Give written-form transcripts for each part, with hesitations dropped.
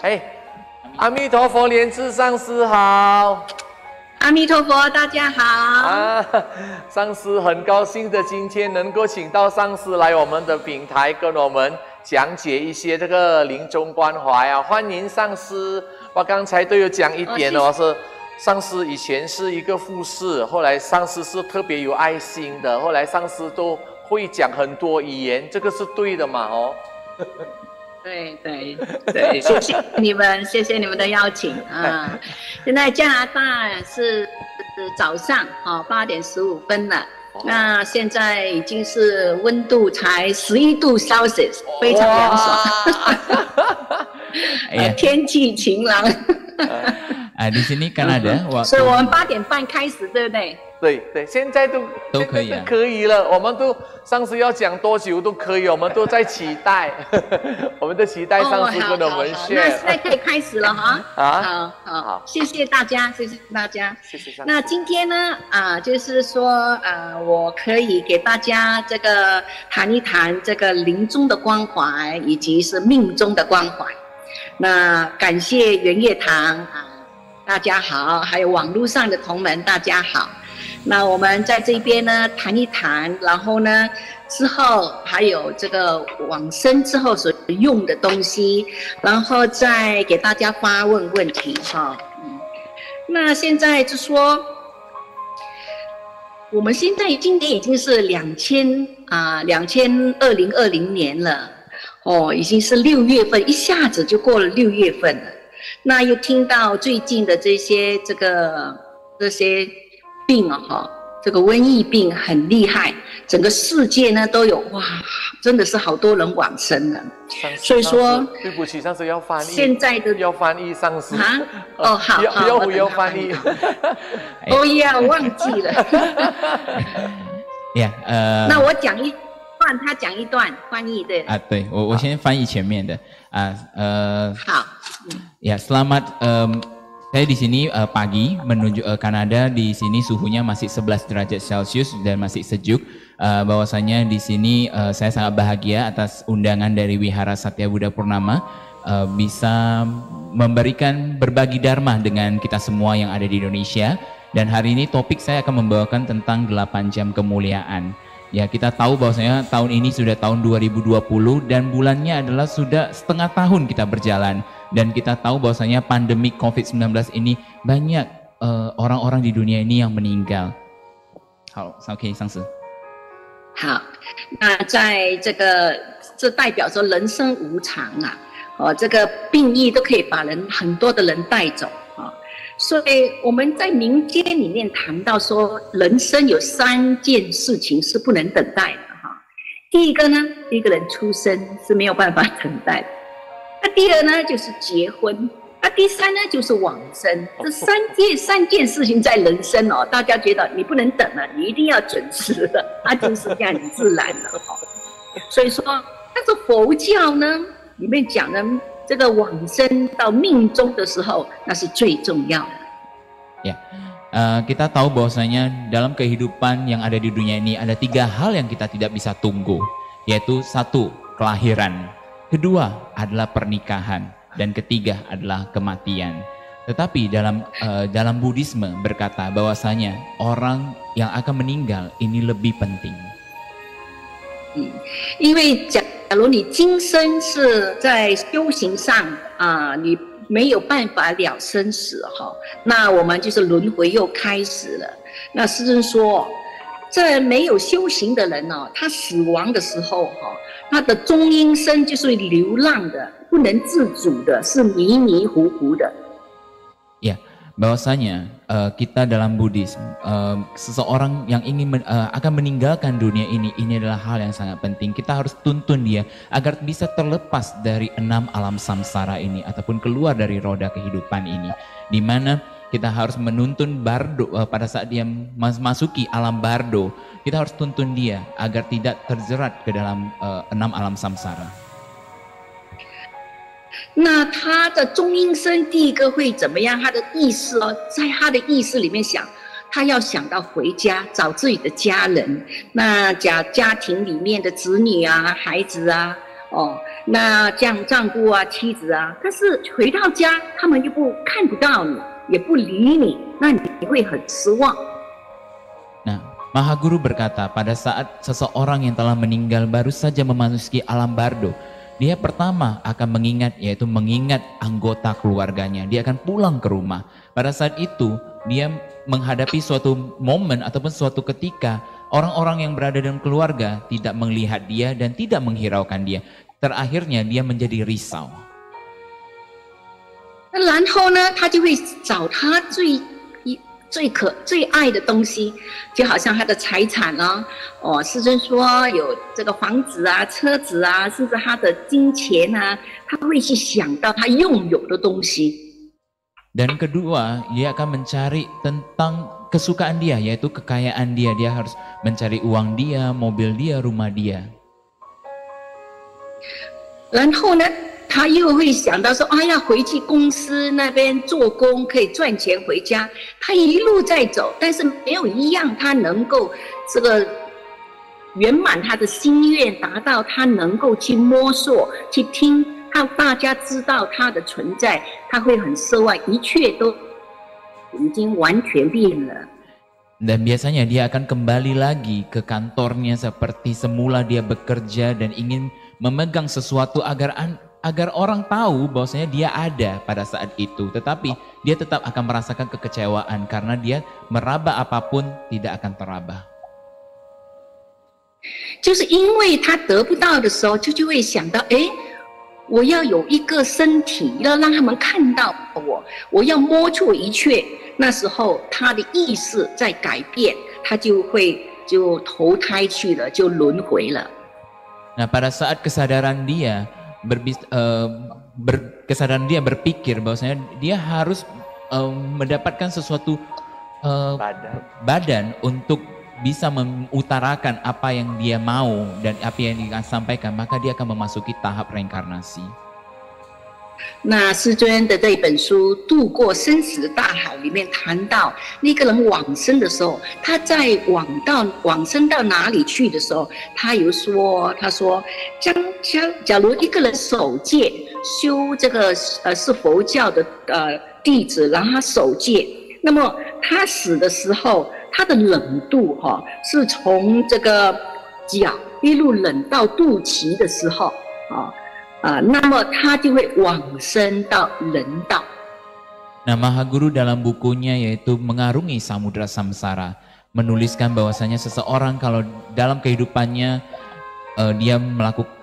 哎，阿弥陀佛，莲池上师好。阿弥陀佛，大家好。上师很高兴的今天能够请到上师来我们的平台，跟我们讲解一些这个临终关怀啊。欢迎上师。我刚才都有讲一点哦，是上师以前是一个护士，后来上师是特别有爱心的，后来上师都会讲很多语言，这个是对的嘛？哦。对，谢谢你们，谢谢你们的邀请啊！现在加拿大是早上8点15分了，那现在已经是温度才11度 Celsius， 非常凉爽，天气晴朗。di sini Kanada waktu， 所以我们8点半开始，对不对？对，现在都可以啊，可以了。我们都上次要讲多久都可以，我们都在期待，我们的期待上次跟我们share。那现在可以开始了哈。好，谢谢大家，谢谢大家。谢谢。那今天呢，就是说，我可以给大家这个谈一谈这个临终的关怀，以及是命中的关怀。那感谢圆月堂大家好，还有网络上的同门大家好。那我们在这边呢谈一谈，然后呢之后还有这个往生之后所用的东西，然后再给大家发问问题哈。那现在就说，我们现在今年已经是2020年了哦，已经是6月份，一下子就过了6月份了。那又听到最近的这些病这个瘟疫病很厉害，整个世界呢都有真的是好多人往生了。所以说，对不起，上次要翻译，现在的要翻译上司好，要翻译。哦呀，我忘记了。那我讲一段，他讲一段，翻译对。对，我先翻译前面的好。Selamat. Saya di sini pagi menuju Kanada. Di sini suhunya masih 11 derajat Celcius dan masih sejuk. Bahwasanya di sini saya sangat bahagia atas undangan dari Wihara Satya Buddha Purnama bisa memberikan berbagi dharma dengan kita semua yang ada di Indonesia. Dan hari ini topik saya akan membawakan tentang 8 jam kemuliaan. Ya, kita tahu bahwasanya tahun ini sudah tahun 2020 dan bulannya adalah sudah setengah tahun kita berjalan. Dan kita tahu bahwasanya pandemi COVID-19 ini banyak orang-orang di dunia ini yang meninggal. 好 ，OK， 上司。好，那在这代表说人生无常这个病疫都可以把很多的人带走所以我们在民间里面谈到说，人生有3件事情是不能等待的第一个呢，一个人出生是没有办法等待的。那第二呢，就是结婚。那第三呢，就是往生。这三件事情在人生大家觉得你不能等了，你一定要准时的，它就是这样很自然的所以说，但是佛教呢，里面讲的这个往生到命中的时候，那是最重要的。Kita tahu bahwasanya dalam kehidupan yang ada di dunia ini ada 3 hal yang kita tidak bisa tunggu, yaitu 1, kelahiran, kedua adalah pernikahan, dan ketiga adalah kematian. Tetapi dalam Buddhisme berkata bahwasanya orang yang akan meninggal ini lebih penting. 因为假如你今生是在修行上你没有办法了生死那我们就是轮回又开始了。那师尊说，这没有修行的人他死亡的时候他的中阴身就是流浪的，不能自主的，是迷迷糊糊的。bahwasanya kita dalam Buddhisme seseorang yang ingin akan meninggalkan dunia ini adalah hal yang sangat penting. Kita harus tuntun dia agar bisa terlepas dari 6 alam samsara ini ataupun keluar dari roda kehidupan ini, di mana kita harus menuntun bardo pada saat dia masuki alam bardo. Kita harus tuntun dia agar tidak terjerat ke dalam 6 alam samsara. 那他的中阴身第一个会怎么样？他的意识在他的意识里面想，他要想到回家找自己的家人，那家庭里面的子女孩子哦，那这样丈夫啊、妻子啊，但是回到家他们又看不到你，也不理你，那你会很失望。 Nah, Mahaguru berkata, pada saat seseorang yang telah meninggal baru saja memasuki alam bardo, dia pertama akan mengingat, yaitu mengingat anggota keluarganya. Dia akan pulang ke rumah. Pada saat itu, dia menghadapi suatu momen ataupun suatu ketika orang-orang yang berada dalam keluarga tidak melihat dia dan tidak menghiraukan dia. Terakhirnya dia menjadi risau. 然后呢，他就会找他最爱的东西，就好像他的财产啊，哦，师尊说有这个房子啊、车子啊，甚至他的金钱啊，他会去想到他拥有的东西。 Dan kedua, dia akan mencari tentang kesukaan dia, yaitu kekayaan dia. Dia harus mencari uang dia, mobil dia, rumah dia. 然后呢，他又会想到说，要回去公司那边做工，可以赚钱回家。他一路在走，但是没有一样他能够这个圆满他的心愿，达到他能够去摸索、去听。 让大家知道他的存在，他会很失望，一切都已经完全变了。 Dan biasanya dia akan kembali lagi ke kantornya seperti semula dia bekerja dan ingin memegang sesuatu agar orang tahu bahwasanya dia ada pada saat itu. Tetapi dia tetap akan merasakan kekecewaan karena dia meraba apapun tidak akan teraba. 就是因为他得不到的时候，就会想到，我要有一个身体，要让他们看到我，我要摸出一切。那时候他的意识在改变，他就投胎去了，就轮回了。 Nah, pada saat kesadaran dia berpikir bahwasanya dia harus mendapatkan sesuatu badan untuk bisa mengutarakan apa yang dia mau dan apa yang dia akan sampaikan, maka dia akan memasuki tahap reinkarnasi. 那师尊的这本书《渡过生死的大海》里面谈到，那个人往生的时候，他在往生到哪里去的时候，他说，假如一个人守戒修这个是佛教的弟子，然后他守戒，那么他死的时候。 它的冷度是从这个脚一路冷到肚脐的时候那么它就会往生到人道。 Nah, Mahaguru dalam bukunya yaitu Mengarungi Samudra Samsara menuliskan bahwasanya seseorang kalau dalam kehidupannya dia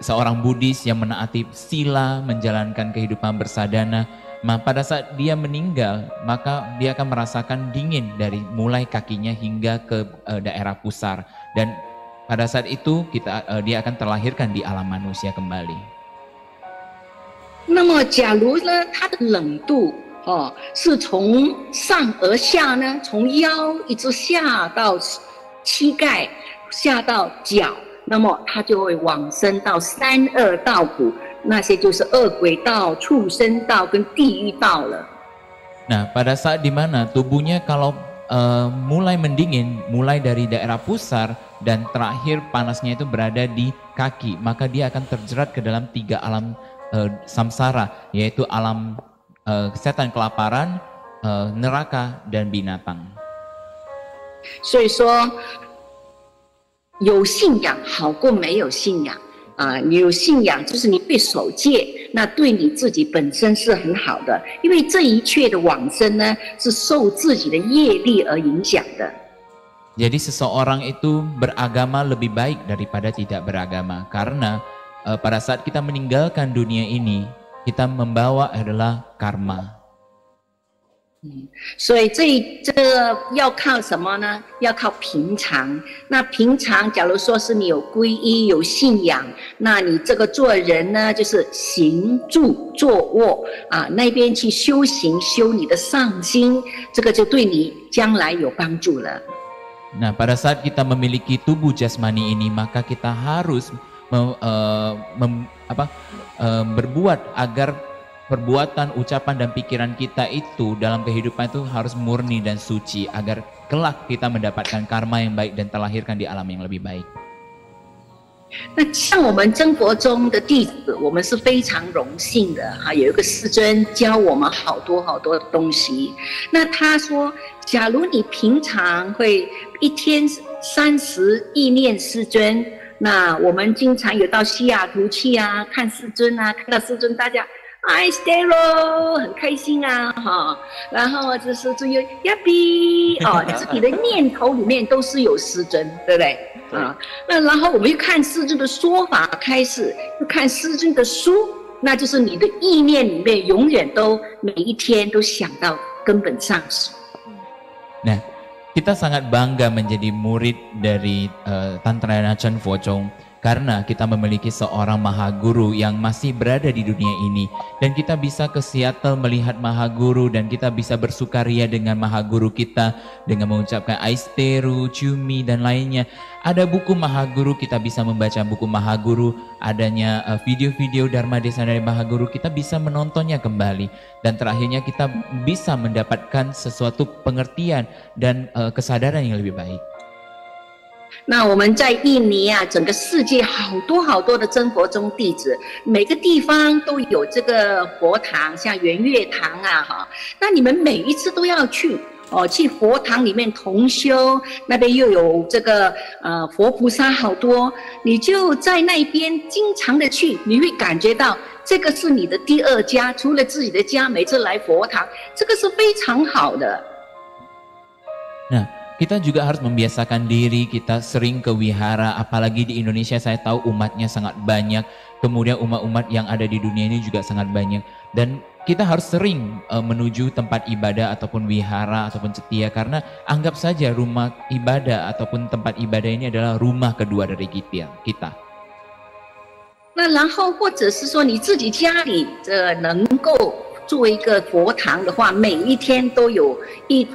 seorang Buddhis yang menaati sila, menjalankan kehidupan bersadana. Pada saat dia meninggal, maka dia akan merasakan dingin dari mulai kakinya hingga ke daerah pusar. Dan pada saat itu dia akan terlahirkan di alam manusia kembali. 那么，假如呢，它的冷度是从上而下呢，从腰一直下到膝盖，下到脚，那么它就会往生到32道谷。 那些就是恶鬼道、畜生道跟地狱道了。 Nah, pada saat dimana tubuhnya kalau mulai mendingin, mulai dari daerah pusar dan terakhir panasnya itu berada di kaki, maka dia akan terjerat ke dalam 3 alam samsara, yaitu alam setan kelaparan, neraka dan binatang. 所以说，有信仰好过没有信仰。 你有信仰，就是你会守戒，那对你自己本身是很好的，因为这一切的往生呢，是受自己的业力而影响的。 Jadi seseorang itu beragama lebih baik daripada tidak beragama, karena pada saat kita meninggalkan dunia ini, kita membawa adalah karma. 所以这个要靠什么呢？要靠平常。那平常，假如说是你有皈依、有信仰，那你这个做人呢，就是行住坐卧那边去修行，修你的上心，这个就对你将来有帮助了。 Nah, pada saat kita memiliki tubuh jasmani ini, maka kita harus berbuat agar perbuatan, ucapan, dan pikiran kita itu dalam kehidupan itu harus murni dan suci agar kelak kita mendapatkan karma yang baik dan terlahirkan di alam yang lebih baik. 那像我们真佛宗的弟子，我们是非常荣幸的哈，有一个师尊教我们好多好多的东西。那他说，假如你平常会一天30意念师尊，那我们经常有到西雅图去啊，看师尊啊，看到师尊大家I stay 咯，很开心啊哈，然后就是就有 happy 哦，自己的念头里面都是有师尊，对不对？啊，那然后我们又看师尊的说法开始，又看师尊的书，那就是你的意念里面永远都每一天都想到根本上师。Nah, kita sangat bangga menjadi murid dari Tantrayana Chan Phocong karena kita memiliki seorang Mahaguru yang masih berada di dunia ini, dan kita bisa ke Seattle melihat Mahaguru, dan kita bisa bersukaria dengan Mahaguru kita dengan mengucapkan Aisteru, Cumi dan lainnya. Ada buku Mahaguru, kita bisa membaca buku Mahaguru, adanya video-video Dharma Desa dari Mahaguru, kita bisa menontonnya kembali, dan terakhirnya kita bisa mendapatkan sesuatu pengertian dan kesadaran yang lebih baik. 那我们在印尼啊，整个世界好多好多的真佛宗弟子，每个地方都有这个佛堂，像圆月堂啊，哈，那你们每一次都要去哦，去佛堂里面同修，那边又有这个佛菩萨好多，你就在那边经常的去，你会感觉到这个是你的第二家，除了自己的家，每次来佛堂，这个是非常好的。Kita juga harus membiasakan diri, kita sering ke wihara, apalagi di Indonesia saya tahu umatnya sangat banyak, kemudian umat-umat yang ada di dunia ini juga sangat banyak, dan kita harus sering menuju tempat ibadah ataupun wihara ataupun setia, karena anggap saja rumah ibadah ataupun tempat ibadah ini adalah rumah kedua dari kita. 那然后或者是说你自己家里能够做一个佛堂的话，每一天都有一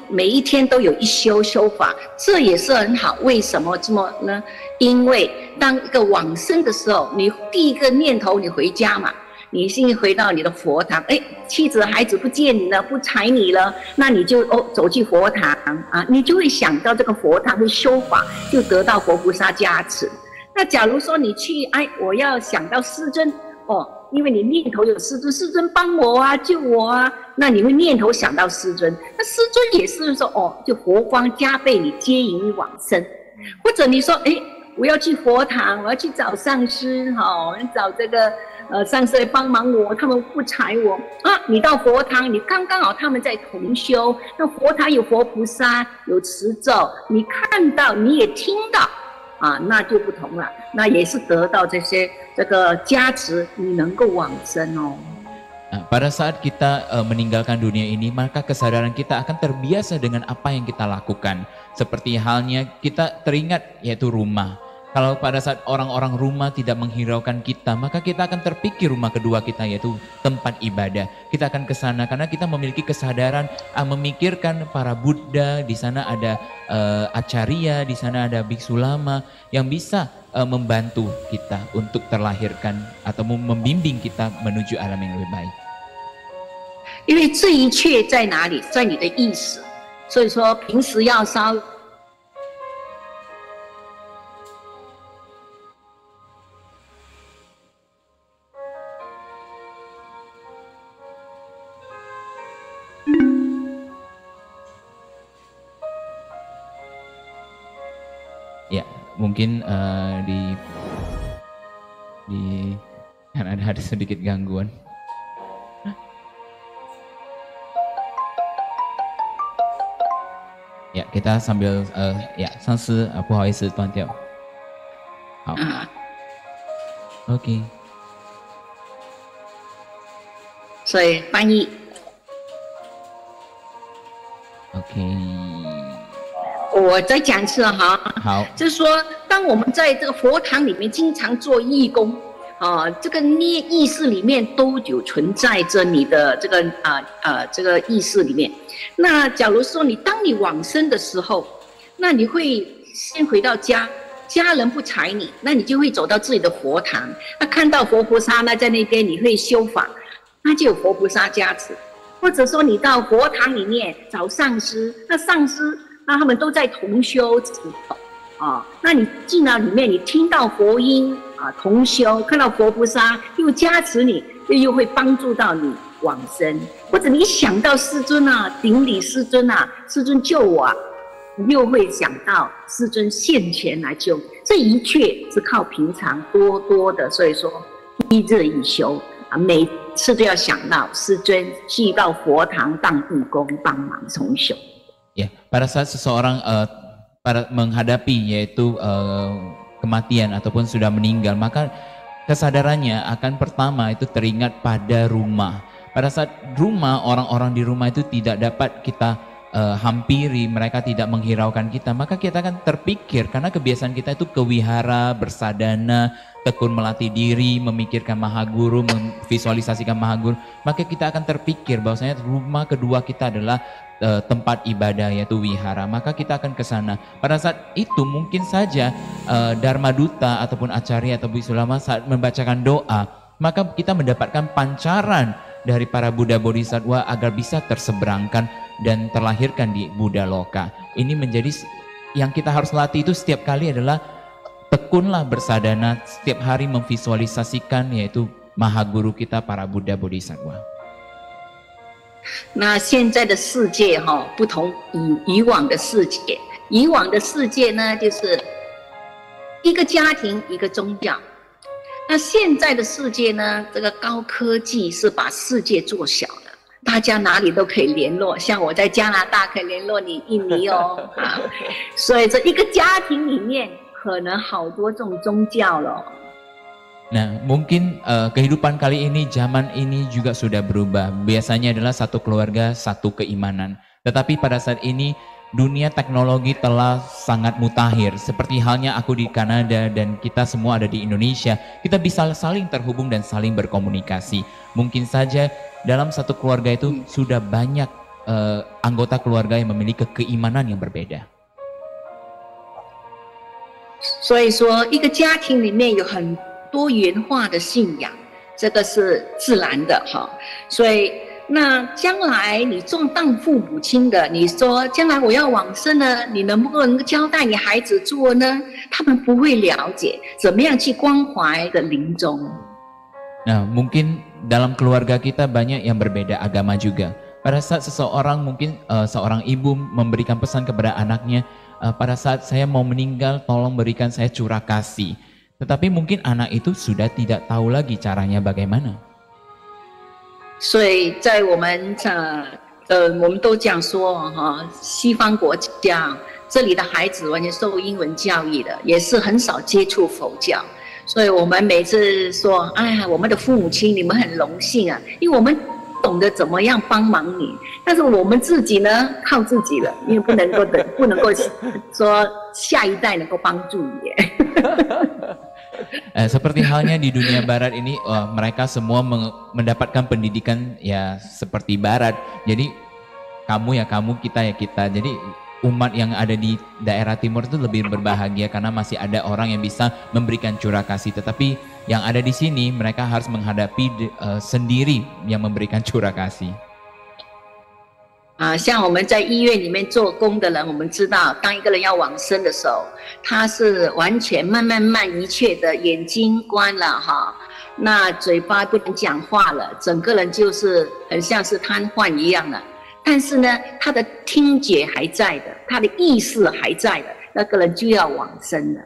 修法，这也是很好。为什么这么呢？因为当一个往生的时候，你第一个念头你回家嘛，你先回到你的佛堂，哎，妻子孩子不见你了，不睬你了，那你就走去佛堂啊，你就会想到这个佛堂的修法，就得到佛菩萨加持。那假如说你去，哎，我要想到师尊哦。因为你念头有师尊，师尊帮我啊，救我啊，那你会念头想到师尊，那师尊也是说哦，就佛光加倍你接引你往生，或者你说哎，我要去佛堂，我要去找上师哈，找这个上师来帮忙我，他们不睬我啊，你到佛堂，你刚刚好他们在同修，那佛堂有佛菩萨有持咒，你看到你也听到。啊，那就不同了，那也是得到这个加持，你能够往生哦。Pada saat kita meninggalkan dunia ini, maka kesadaran kita akan terbiasa dengan apa yang kita lakukan. Seperti halnya kita teringat yaitu rumah. Kalau pada saat orang-orang rumah tidak menghiraukan kita, maka kita akan terpikir rumah kedua kita yaitu tempat ibadah. Kita akan ke sana karena kita memiliki kesadaran memikirkan para Buddha, di sana ada Acarya, di sana ada biksu lama yang bisa membantu kita untuk terlahirkan atau membimbing kita menuju alam yang lebih baik. 因为这一切在哪里？在你的意识。所以说平时要稍。Ya, mungkin kan ada sedikit gangguan. Ya, kita sambil ya，上司不好意思断掉。好。OK。所以翻译。OK。我再讲一次哈，好，就是说，当我们在这个佛堂里面经常做义工，啊，这个意识里面都有存在着你的这个这个意识里面。那假如说当你往生的时候，那你会先回到家，家人不睬你，那你就会走到自己的佛堂，那看到佛菩萨，那在那边你会修法，那就有佛菩萨加持。或者说你到佛堂里面找上师，那上师。那他们都在同修啊，那你进到里面，你听到佛音，啊同修，看到佛菩萨又加持你，又会帮助到你往生，或者你想到师尊啊，顶礼师尊啊，师尊救我啊，你又会想到师尊现前来救，这一切是靠平常多多的，所以说一日一修啊，每次都要想到师尊去到佛堂当义工帮忙重修。Ya, pada saat seseorang menghadapi yaitu kematian ataupun sudah meninggal, maka kesadarannya akan pertama itu teringat pada rumah. Pada saat rumah, orang-orang di rumah itu tidak dapat kita hampiri, mereka tidak menghiraukan kita, maka kita akan terpikir karena kebiasaan kita itu ke wihara, bersadana, tekun melatih diri, memikirkan Mahaguru, memvisualisasikan Mahaguru, maka kita akan terpikir bahwasanya rumah kedua kita adalah tempat ibadah yaitu wihara, maka kita akan ke sana. Pada saat itu mungkin saja Dharma Duta ataupun Acarya atau Bisulama saat membacakan doa, maka kita mendapatkan pancaran dari para Buddha Bodhisattva agar bisa terseberangkan dan terlahirkan di Buddha Loka. Ini menjadi yang kita harus latih itu setiap kali adalah tekunlah bersadana, setiap hari memvisualisasikan yaitu Mahaguru kita para Buddha Bodhisattva. 那现在的世界不同以往的世界，以往的世界呢，就是一个家庭一个宗教。那现在的世界呢，这个高科技是把世界做小了，大家哪里都可以联络，像我在加拿大可以联络你印尼哦，所以这一个家庭里面可能好多种宗教了。Nah, mungkin kehidupan kali ini, zaman ini juga sudah berubah. Biasanya adalah satu keluarga, satu keimanan. Tetapi pada saat ini, dunia teknologi telah sangat mutakhir. Seperti halnya aku di Kanada dan kita semua ada di Indonesia. Kita bisa saling terhubung dan saling berkomunikasi. Mungkin saja dalam satu keluarga itu sudah banyak anggota keluarga yang memiliki keimanan yang berbeda. 所以说，一个家庭里面有很多元化的信仰，这个是自然的哈。所以那将来你当父母亲的，你说将来我要往生了，你能不能交代你孩子做呢？他们不会了解怎么样去关怀的临终。Nah, mungkin dalam keluarga kita banyak yang berbeda agama juga. Pada saat seseorang mungkin seorang ibu memberikan pesan kepada anaknya, pada saat saya mau meninggal tolong berikan saya curah kasih. Tetapi mungkin anak itu sudah tidak tahu lagi caranya bagaimana. 所以在我们都讲说西方国家这里的孩子完全受英文教育的，也是很少接触佛教。所以我们每次说，哎呀，我们的父母亲你们很荣幸啊，因为我们懂得怎么样帮忙你，但是我们自己呢靠自己了，因为不能够说下一代能够帮助你。Seperti halnya di dunia barat ini, mereka semua mendapatkan pendidikan ya seperti barat. Jadi kamu ya kamu, kita ya kita. Jadi umat yang ada di daerah timur itu lebih berbahagia karena masih ada orang yang bisa memberikan curah kasih. Tetapi yang ada di sini mereka harus menghadapi sendiri yang memberikan curah kasih. 像我们在医院里面做工的人，我们知道，当一个人要往生的时候，他是完全慢一切的，眼睛关了哈，那嘴巴不能讲话了，整个人就是很像是瘫痪一样的。但是呢，他的听觉还在的，他的意识还在的，那个人就要往生了。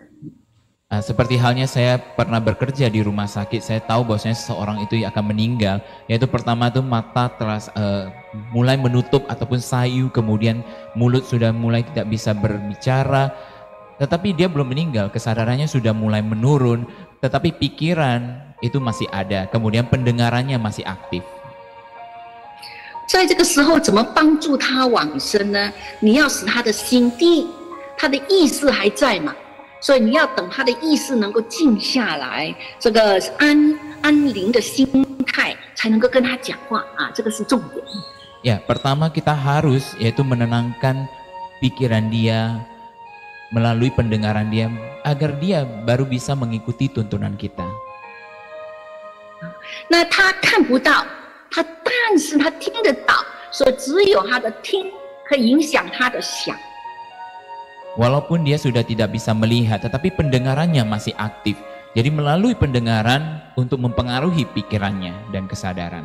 Seperti halnya saya pernah bekerja di rumah sakit, saya tahu bahwasanya seseorang itu akan meninggal, yaitu pertama itu mata telah mulai menutup ataupun sayu, kemudian mulut sudah mulai tidak bisa berbicara, tetapi dia belum meninggal, kesadarannya sudah mulai menurun, tetapi pikiran itu masih ada, kemudian pendengarannya masih aktif. 在这个时候怎么帮助他往生呢？你要使他的心，第一，他的意识还在嘛。 所以你要等他的意识能够静下来，这个安宁的心态，才能够跟他讲话啊，这个是重点。Ya, pertama kita harus yaitu menenangkan pikiran dia melalui pendengaran dia agar dia baru bisa mengikuti tuntunan kita. 那他看不到，但是他听得到，所以只有他的听可以影响他的想。 Walaupun dia sudah tidak bisa melihat, tetapi pendengarannya masih aktif. Jadi melalui pendengaran untuk mempengaruhi pikirannya dan kesadaran.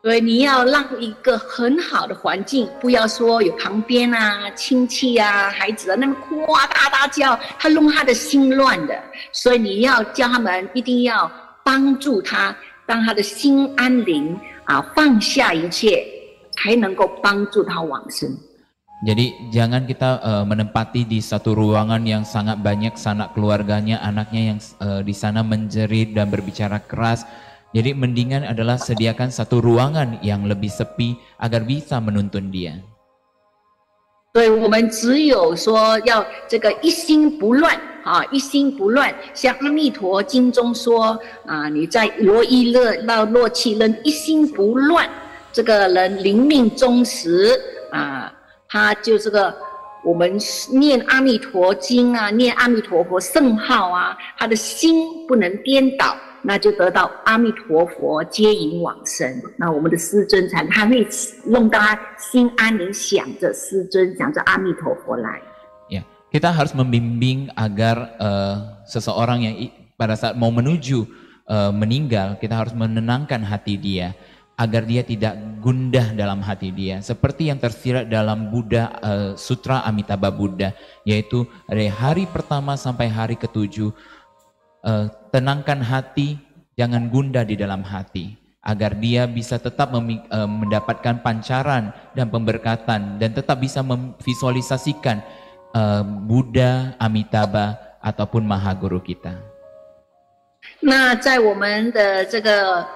所以你要让一个很好的环境，不要说有旁边啊、亲戚啊、孩子啊那么哭啊、大大叫，他弄他的心乱的。所以你要教他们，一定要帮助他，让他的心安宁啊，放下一切，才能够帮助他往生。 Jadi jangan kita menempati di satu ruangan yang sangat banyak sanak keluarganya, anaknya yang di sana menjerit dan berbicara keras. Jadi mendingan adalah sediakan satu ruangan yang lebih sepi agar bisa menuntun dia. 所以我们只有说要这个一心不乱啊，一心不乱。像《阿弥陀经》中说啊，你在罗伊勒到洛契人一心不乱，这个人灵命忠实啊，他就这个我们念阿弥陀经啊，念阿弥陀佛圣号啊，他的心不能颠倒。 那就得到阿弥陀佛接引往生，那我们的师尊才他会弄到他心安宁，想着师尊，想着阿弥陀佛来。Ya, kita harus membimbing agar seseorang yang pada saat mau menuju meninggal, kita harus menenangkan hati dia agar dia tidak gundah dalam hati dia. Seperti yang tersirat dalam Buddha Sutra Amitabha Buddha, yaitu dari hari pertama sampai hari ke-7. Tenangkan hati, jangan gundah di dalam hati, agar dia bisa tetap mendapatkan pancaran dan pemberkatan dan tetap bisa memvisualisasikan Buddha, Amitabha ataupun Mahaguru kita. 那在我们的这个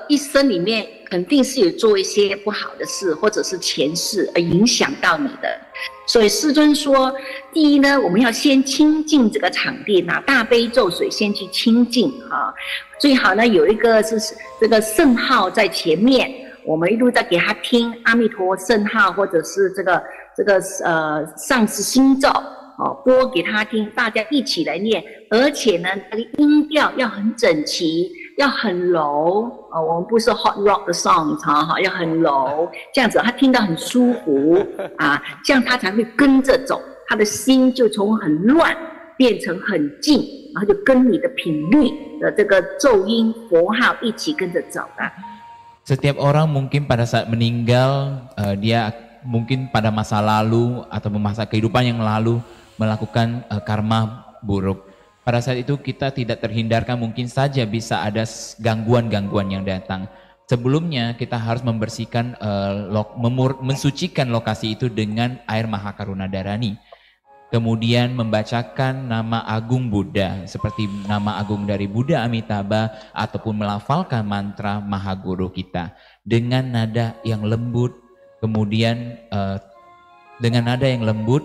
一生里面，肯定是有做一些不好的事，或者是前世而影响到你的。所以师尊说，第一呢，我们要先清净这个场地，拿大悲咒水先去清净啊。最好呢有一个是这个圣号在前面，我们一路在给他听阿弥陀圣号，或者是这个上师心咒。 哦，播给他听，大家一起来念，而且呢，那个音调要很整齐，要很柔。哦，我们不是 hot rock 的 song 哈，要很柔，这样子他听到很舒服啊，这样他才会跟着走，他的心就从很乱变成很静，然后就跟你的频率的这个咒音佛号一起跟着走的。Setiap orang mungkin pada saat meninggal, dia mungkin pada masa lalu atau masa kehidupan yang lalu melakukan karma buruk. Pada saat itu kita tidak terhindarkan, mungkin saja bisa ada gangguan-gangguan yang datang. Sebelumnya kita harus membersihkan, mensucikan lokasi itu dengan air Mahakaruna Dharani. Kemudian membacakan nama agung Buddha, seperti nama agung dari Buddha Amitabha, ataupun melafalkan mantra Mahaguru kita dengan nada yang lembut. Kemudian dengan nada yang lembut,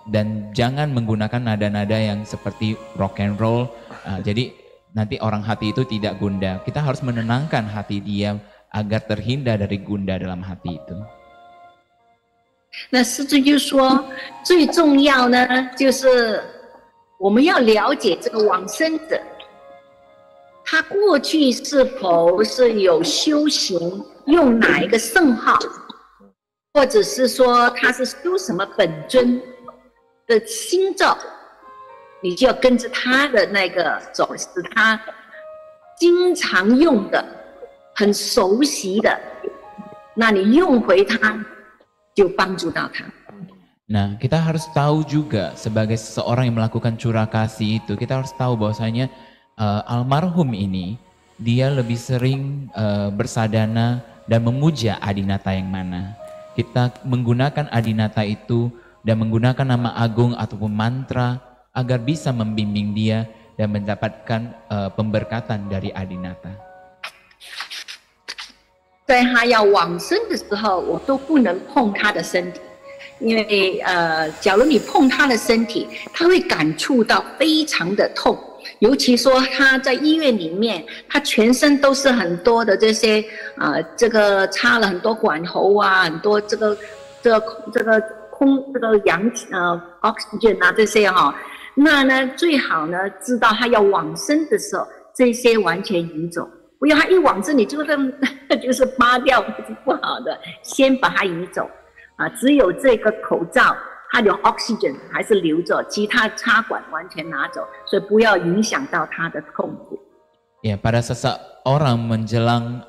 dan jangan menggunakan nada-nada yang seperti rock and roll. Jadi nanti orang hati itu tidak gundah. Kita harus menenangkan hati dia agar terhindar dari gundah dalam hati itu. 那师尊就说，最重要呢，就是我们要了解这个往生者，他过去是否是有修行，用哪一个圣号，或者是说他是修什么本尊。 的心咒，你就要跟着他的那个走，是他经常用的、很熟悉的，那你用回它，就帮助到他。 Nah, kita harus tahu juga sebagai seseorang yang melakukan curah kasih itu, kita harus tahu bahwasanya almarhum ini dia lebih sering bersadana dan memuja Adinata yang mana. Kita menggunakan Adinata itu dan menggunakan nama agung ataupun mantra agar bisa membimbing dia dan mendapatkan pemberkatan dari Adinata. 在他要往生的时候，我都不能碰他的身体，因为假如你碰他的身体，他会感触到非常的痛。尤其说他在医院里面，他全身都是很多的这些这个插了很多管喉啊，很多这个氧oxygen 啊这些哈，那呢最好呢知道他要往生的时候，这些完全移走，不要他一往生你就是扒掉是不好的，先把它移走啊。只有这个口罩它有 oxygen 还是留着，其他插管完全拿走，所以不要影响到他的痛苦。Ya, pada seseorang menjelang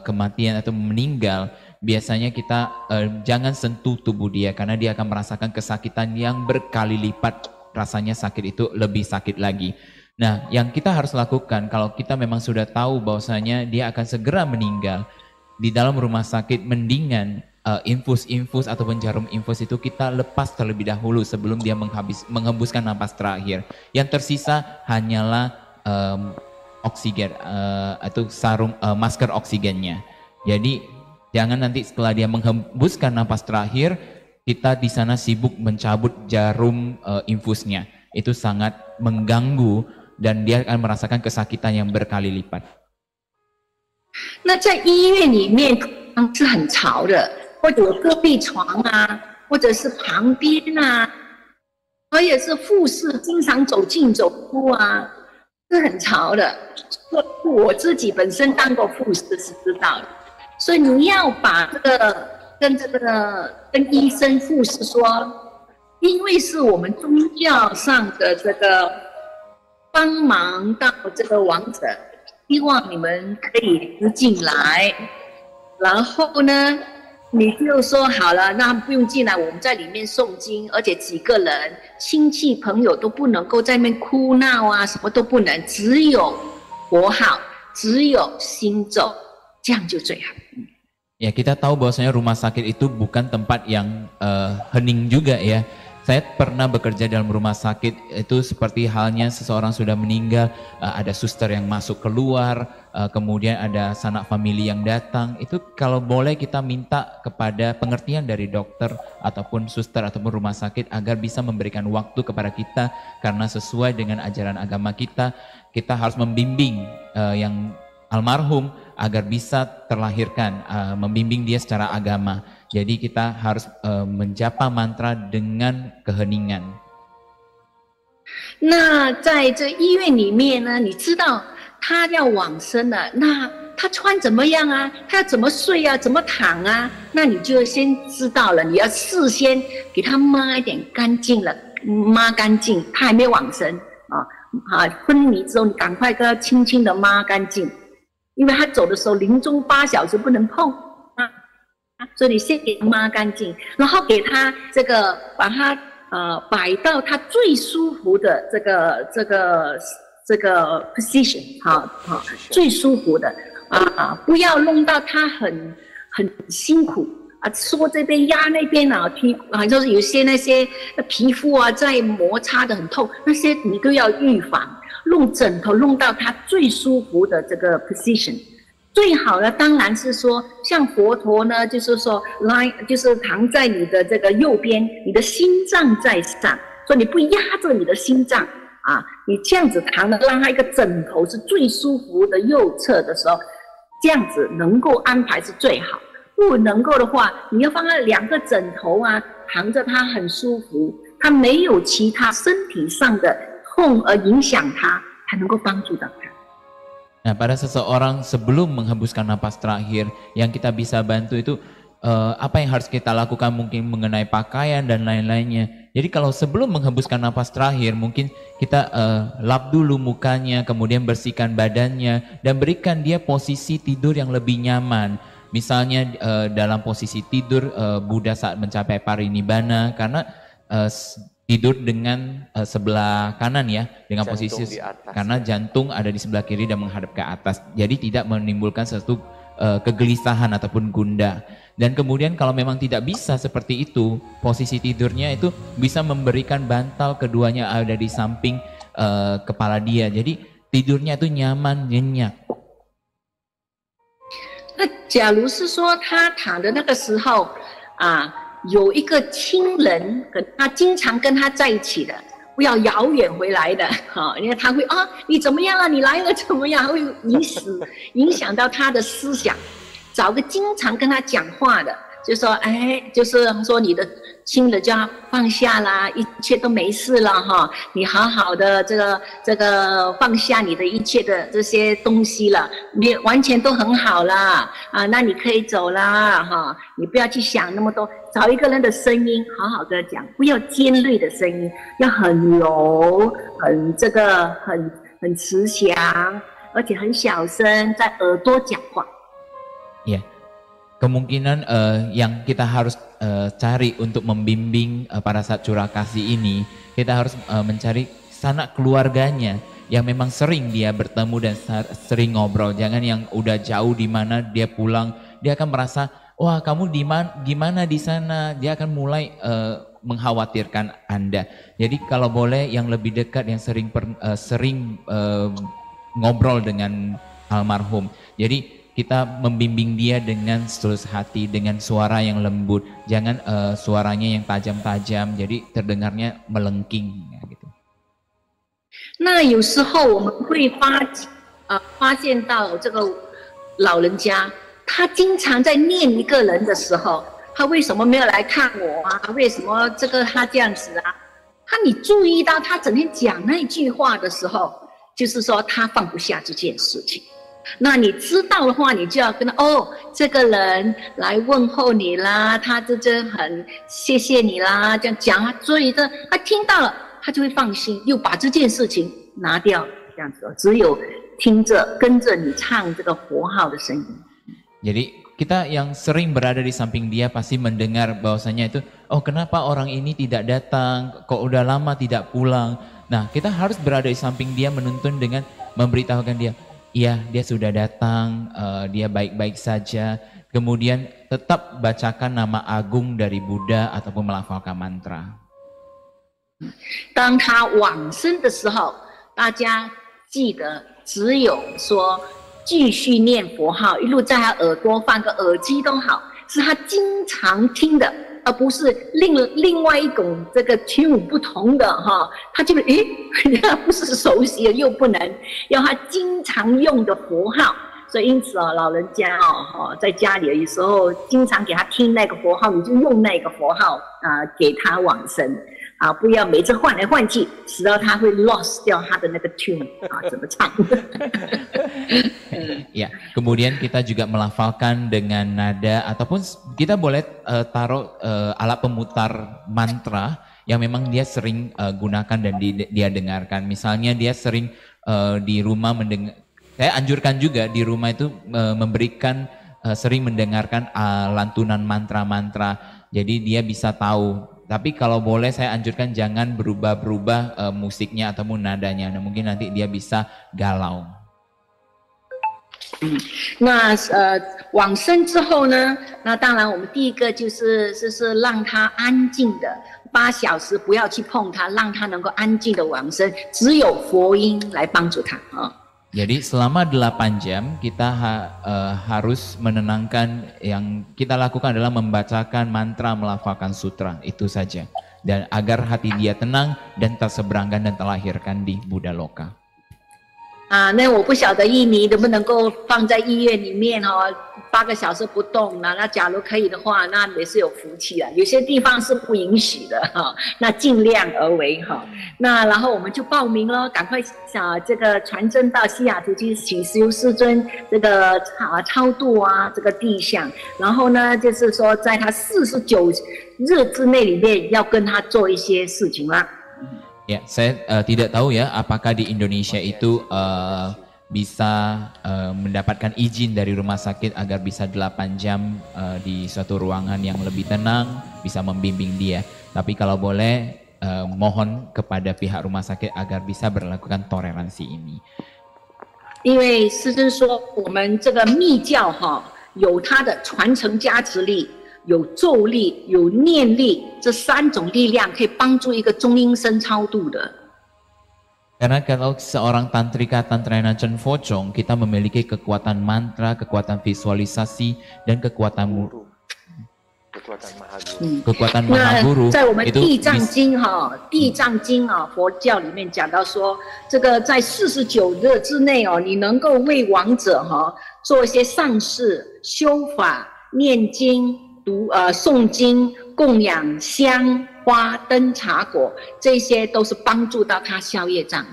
kematian atau meninggal, biasanya kita jangan sentuh tubuh dia karena dia akan merasakan kesakitan yang berkali lipat, rasanya sakit itu lebih sakit lagi. Nah, yang kita harus lakukan kalau kita memang sudah tahu bahwasanya dia akan segera meninggal, di dalam rumah sakit mendingan infus-infus ataupun jarum infus itu kita lepas terlebih dahulu sebelum dia menghembuskan napas terakhir. Yang tersisa hanyalah oksigen atau sarung masker oksigennya. Jadi jangan nanti setelah dia menghembuskan napas terakhir kita di sana sibuk mencabut jarum infusnya. Itu sangat mengganggu dan dia akan merasakan kesakitan yang berkali lipat. 那在医院里面是很吵的，或者有隔壁床啊，或者是旁边啊，而且是护士经常走进走出啊，是很吵的。我自己本身当过护士是知道的，所以你要把跟医生、护士说，因为是我们宗教上的这个帮忙到这个亡者。希望你们可以进来，然后呢，你就说好了，那不用进来，我们在里面诵经，而且几个人亲戚朋友都不能够在那边哭闹啊，什么都不能，只有佛号，只有心咒，这样就最好。Ya, kita tahu bahwasanya rumah sakit itu bukan tempat yang hening juga ya. Saya pernah bekerja dalam rumah sakit, itu seperti halnya seseorang sudah meninggal, ada suster yang masuk keluar, kemudian ada sanak famili yang datang. Itu kalau boleh kita minta kepada pengertian dari dokter ataupun suster ataupun rumah sakit agar bisa memberikan waktu kepada kita, karena sesuai dengan ajaran agama kita, kita harus membimbing yang almarhum agar bisa terlahirkan, membimbing dia secara agama. Jadi kita harus menjapa mantra dengan keheningan. 那在这医院里面呢，你知道他要往生了，那他穿怎么样啊？他要怎么睡啊？怎么躺啊？那你就先知道了，你要事先给他抹一点干净了，抹干净，他还没往生啊，昏迷之后你赶快给他轻轻的抹干净，因为他走的时候临终8小时不能碰啊。所以你先给他抹干净，然后给他这个把他摆到他最舒服的这个 position， 好，最舒服的不要弄到他很辛苦啊，说这边压那边啊，就是有些那些皮肤啊在摩擦的很痛，那些你都要预防，弄枕头弄到他最舒服的这个 position。最好的当然是说，像佛陀呢，就是说就是躺在你的这个右边，你的心脏在上，所以你不压着你的心脏啊，你这样子躺的，让他一个枕头是最舒服的右侧的时候，这样子能够安排是最好。不能够的话，你要放在2个枕头啊，躺着他很舒服，他没有其他身体上的痛而影响他，才能够帮助到他。Nah, pada seseorang sebelum menghembuskan napas terakhir, yang kita bisa bantu itu apa yang harus kita lakukan, mungkin mengenai pakaian dan lain-lainnya. Jadi kalau sebelum menghembuskan napas terakhir, mungkin kita lap dulu mukanya, kemudian bersihkan badannya, dan berikan dia posisi tidur yang lebih nyaman. Misalnya dalam posisi tidur Buddha saat mencapai parinibbana, karena tidur dengan sebelah kanan ya, dengan posisi karena jantung ada di sebelah kiri dan menghadap ke atas, jadi tidak menimbulkan suatu kegelisahan ataupun gundah. Dan kemudian kalau memang tidak bisa seperti itu, posisi tidurnya itu bisa memberikan bantal keduanya ada di samping kepala dia, jadi tidurnya itu nyaman, nyenyak. 那假如是说他躺的那个时候有一个亲人他经常跟他在一起的，不要遥远回来的因为他会你怎么样啊，你来了怎么样，会影响到他的思想。找个经常跟他讲话的，就说哎，就是说你的亲人就要放下啦，一切都没事了哈，你好好的这个放下你的一切的这些东西了，你完全都很好啦啊，那你可以走啦哈，你不要去想那么多，找一个人的声音好好的讲，不要尖锐的声音，要很柔，很慈祥，而且很小声，在耳朵讲话。Ya, kemungkinan yang kita harus cari untuk membimbing pada saat curah kasih ini, kita harus mencari sanak keluarganya yang memang sering dia bertemu dan sering ngobrol. Jangan yang udah jauh di mana dia pulang, dia akan merasa, wah kamu gimana di sana? Dia akan mulai mengkhawatirkan Anda. Jadi kalau boleh yang lebih dekat, yang sering ngobrol dengan almarhum. Jadi kita membimbing dia dengan setulus hati, dengan suara yang lembut, jangan suaranya yang tajam-tajam, jadi terdengarnya melengking gitu. 那有时候我们会发现到这个老人家，他经常在念一个人的时候，他为什么没有来看我啊？为什么这个他这样子啊？你注意到他整天讲那句话的时候，就是说他放不下这件事情。那你知道的话，你就要跟他这个人来问候你啦，他这很谢谢你啦，这样讲啊，所以他听到了，他就会放心，又把这件事情拿掉，这样子，只有听着跟着你唱这个佛号的声音。Jadi kita yang sering berada di samping dia pasti mendengar bahwasanya itu, oh kenapa orang ini tidak datang, kok udah lama tidak pulang. Nah kita harus berada di samping dia menuntun dengan memberitahukan dia, iya, dia sudah datang, dia baik-baik saja. Kemudian tetap bacakan nama agung dari Buddha ataupun melafalkan mantra. 当他往生的时候，大家记得只有说继续念佛号，一路在他耳朵放个耳机都好，是他经常听的，而不是另外一种这个群舞不同的哈，他就他不是熟悉的又不能，要他经常用的佛号。所以因此老人家在家里有时候经常给他听那个佛号，你就用那个佛号给他往生啊，不要每次换来换去，使到他会 lost 掉他的那个 tune 怎么唱。Ya, kemudian kita juga melafalkan dengan nada ataupun kita boleh taruh alat pemutar mantra yang memang dia sering gunakan dan dia dengarkan. Misalnya dia sering di rumah mendengar, saya anjurkan juga di rumah itu memberikan sering mendengarkan lantunan mantra-mantra, jadi dia bisa tahu. Tapi kalau boleh saya anjurkan jangan berubah-berubah musiknya ataupun nadanya, nah, mungkin nanti dia bisa galau. 那往生之后呢？那当然，我们第一个就是让他安静的8小时，不要去碰他，让他能够安静的往生，只有佛音来帮助他啊。Jadi selama 8 jam kita harus menenangkan, yang kita lakukan adalah membacakan mantra, melafalkan sutra, itu saja. Dan agar hati dia tenang dan terseberangkan dan terlahirkan di Buddha Loka. 那我不晓得印尼能不能够放在医院里面8个小时不动那假如可以的话，那也是有福气了。有些地方是不允许的那尽量而为那然后我们就报名了，赶快这个传真到西雅图去请石油师尊这个超度这个地象，然后呢就是说在他49日之内里面要跟他做一些事情啦。Ya, saya tidak tahu ya apakah di Indonesia itu bisa mendapatkan izin dari rumah sakit agar bisa 8 jam di suatu ruangan yang lebih tenang, bisa membimbing dia. Tapi kalau boleh mohon kepada pihak rumah sakit agar bisa berlakukan toleransi ini. 因为师尊说我们这个密教有它的传承加持力，有咒力，有念力，这3种力量可以帮助一个中阴身超度的。Karena kalau seorang tantrika Tantrayana Chen Focong, kita memiliki kekuatan mantra, kekuatan visualisasi, dan kekuatan Mahaguru. 在我们地藏经地藏经佛教里面讲到说，这个在49日之内你能够为亡者做一些善事、修法、念经。诵经、供养香花灯茶果，这些都是帮助到他消业障。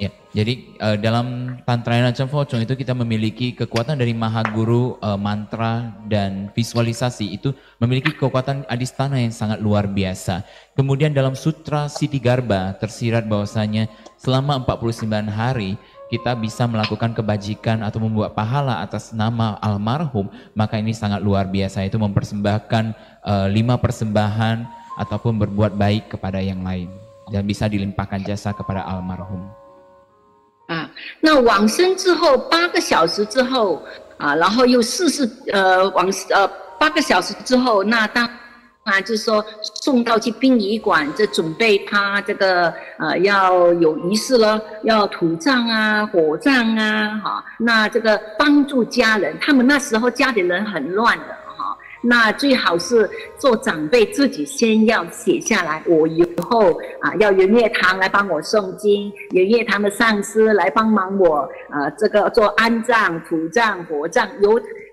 Ya, jadi dalam Tantrayana Cemfocong itu kita memiliki kekuatan dari Maha Guru, mantra dan visualisasi itu memiliki kekuatan adistana yang sangat luar biasa. Kemudian dalam Sutra Siddhigarbha tersirat bahwasanya selama 49 hari kita bisa melakukan kebajikan atau membuat pahala atas nama almarhum, maka ini sangat luar biasa, itu mempersembahkan 5 persembahan ataupun berbuat baik kepada yang lain dan bisa dilimpahkan jasa kepada almarhum. 那往生之后8个小时之后然后又8个小时之后，那当然就是说送到去殡仪馆，这准备他这个要有仪式了，要土葬啊、火葬啊，那这个帮助家人，他们那时候家里人很乱的。 那最好是做长辈自己先要写下来，我以后要圆月堂来帮我诵经，圆月堂的上师来帮忙我这个做安葬、土葬、火葬，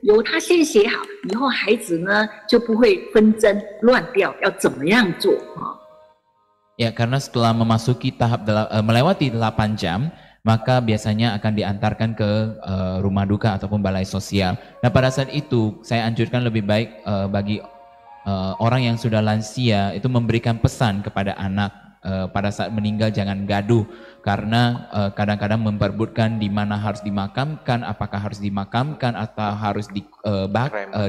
由他先写好，以后孩子呢就不会纷争乱掉，要怎么样做Ya, karena setelah memasuki tahap melewati 8 jam, maka biasanya akan diantarkan ke rumah duka ataupun balai sosial. Nah, pada saat itu saya anjurkan lebih baik bagi orang yang sudah lansia itu memberikan pesan kepada anak pada saat meninggal jangan gaduh, karena kadang-kadang memperebutkan di mana harus dimakamkan, apakah harus dimakamkan atau harus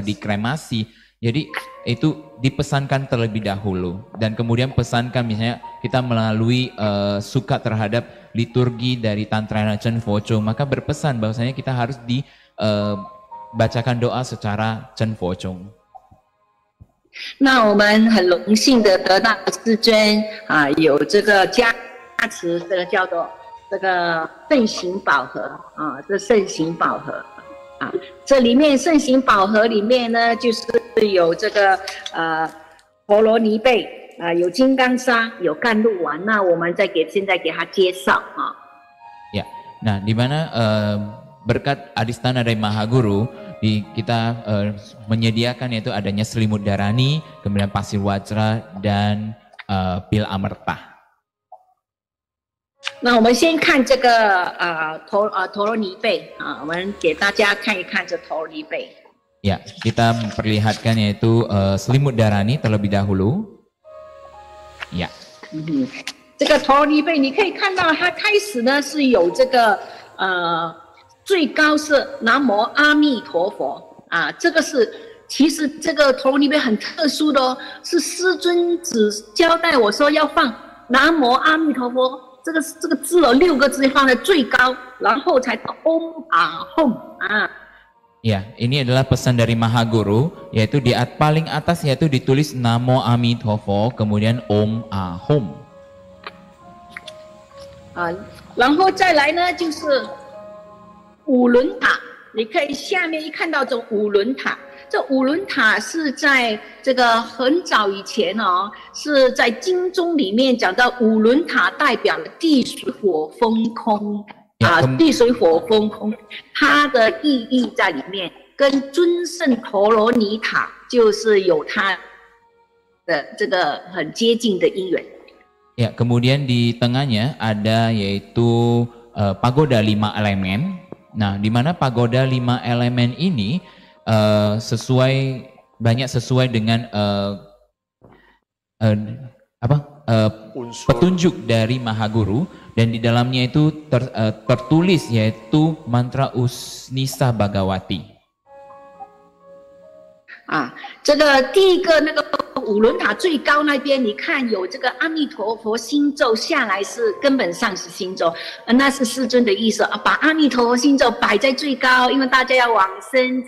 dikremasi. Jadi itu dipesankan terlebih dahulu dan kemudian pesankan misalnya kita melalui suka terhadap liturgi dari Tantrayana Cemfocong, maka berpesan bahwasanya kita harus dibacakan doa secara Cemfocong. 那我们很荣幸的得到师尊有这个加持，这个叫做这个圣行宝盒这圣行宝盒这里面圣行宝盒里面呢，就是有这个陀罗尼贝有金刚砂，有甘露丸。那我们现在给他介绍Ya, nah di mana berkat adistana dari Maha Guru kita menyediakan yaitu adanya selimut darani, kemudian pasir wajra dan pil amerta. 那我们先看这个陀罗尼贝我们给大家看一看这陀罗尼贝。 Ya, kita memperlihatkan yaitu selimut darani terlebih dahulu. Ya. 这个陀罗尼贝你可以看到，它开始呢是有这个最高是南无阿弥陀佛这个是其实这个陀罗尼贝很特殊的是师尊只交代我说要放南无阿弥陀佛。 这个字6个字放在最高，然后才到 Om Ahom Ya, ini adalah pesan dari Maha Guru, yaitu di paling atas yaitu ditulis Namo Amitabha, kemudian Om Ahom. 然后再来呢就是五轮塔，你可以下面一看到这五轮塔。 这五轮塔是在这个很早以前是在经中里面讲到五轮塔代表了地水火风空地水火风空，它的意义在里面，跟尊胜陀罗尼塔就是有它的这个很接近的因缘。 Ya, kemudian di tengahnya ada yaitu pagoda 5 elemen. Nah, di mana pagoda 5 elemen ini banyak sesuai dengan petunjuk dari Maha Guru, dan di dalamnya itu tertulis yaitu mantra Usnisa Bhagawati. 这个第一个那个五轮塔最高那边，你看有这个阿弥陀佛心咒下来是根本上是心咒，那是师尊的意思把阿弥陀佛心咒摆在最高，因为大家要往生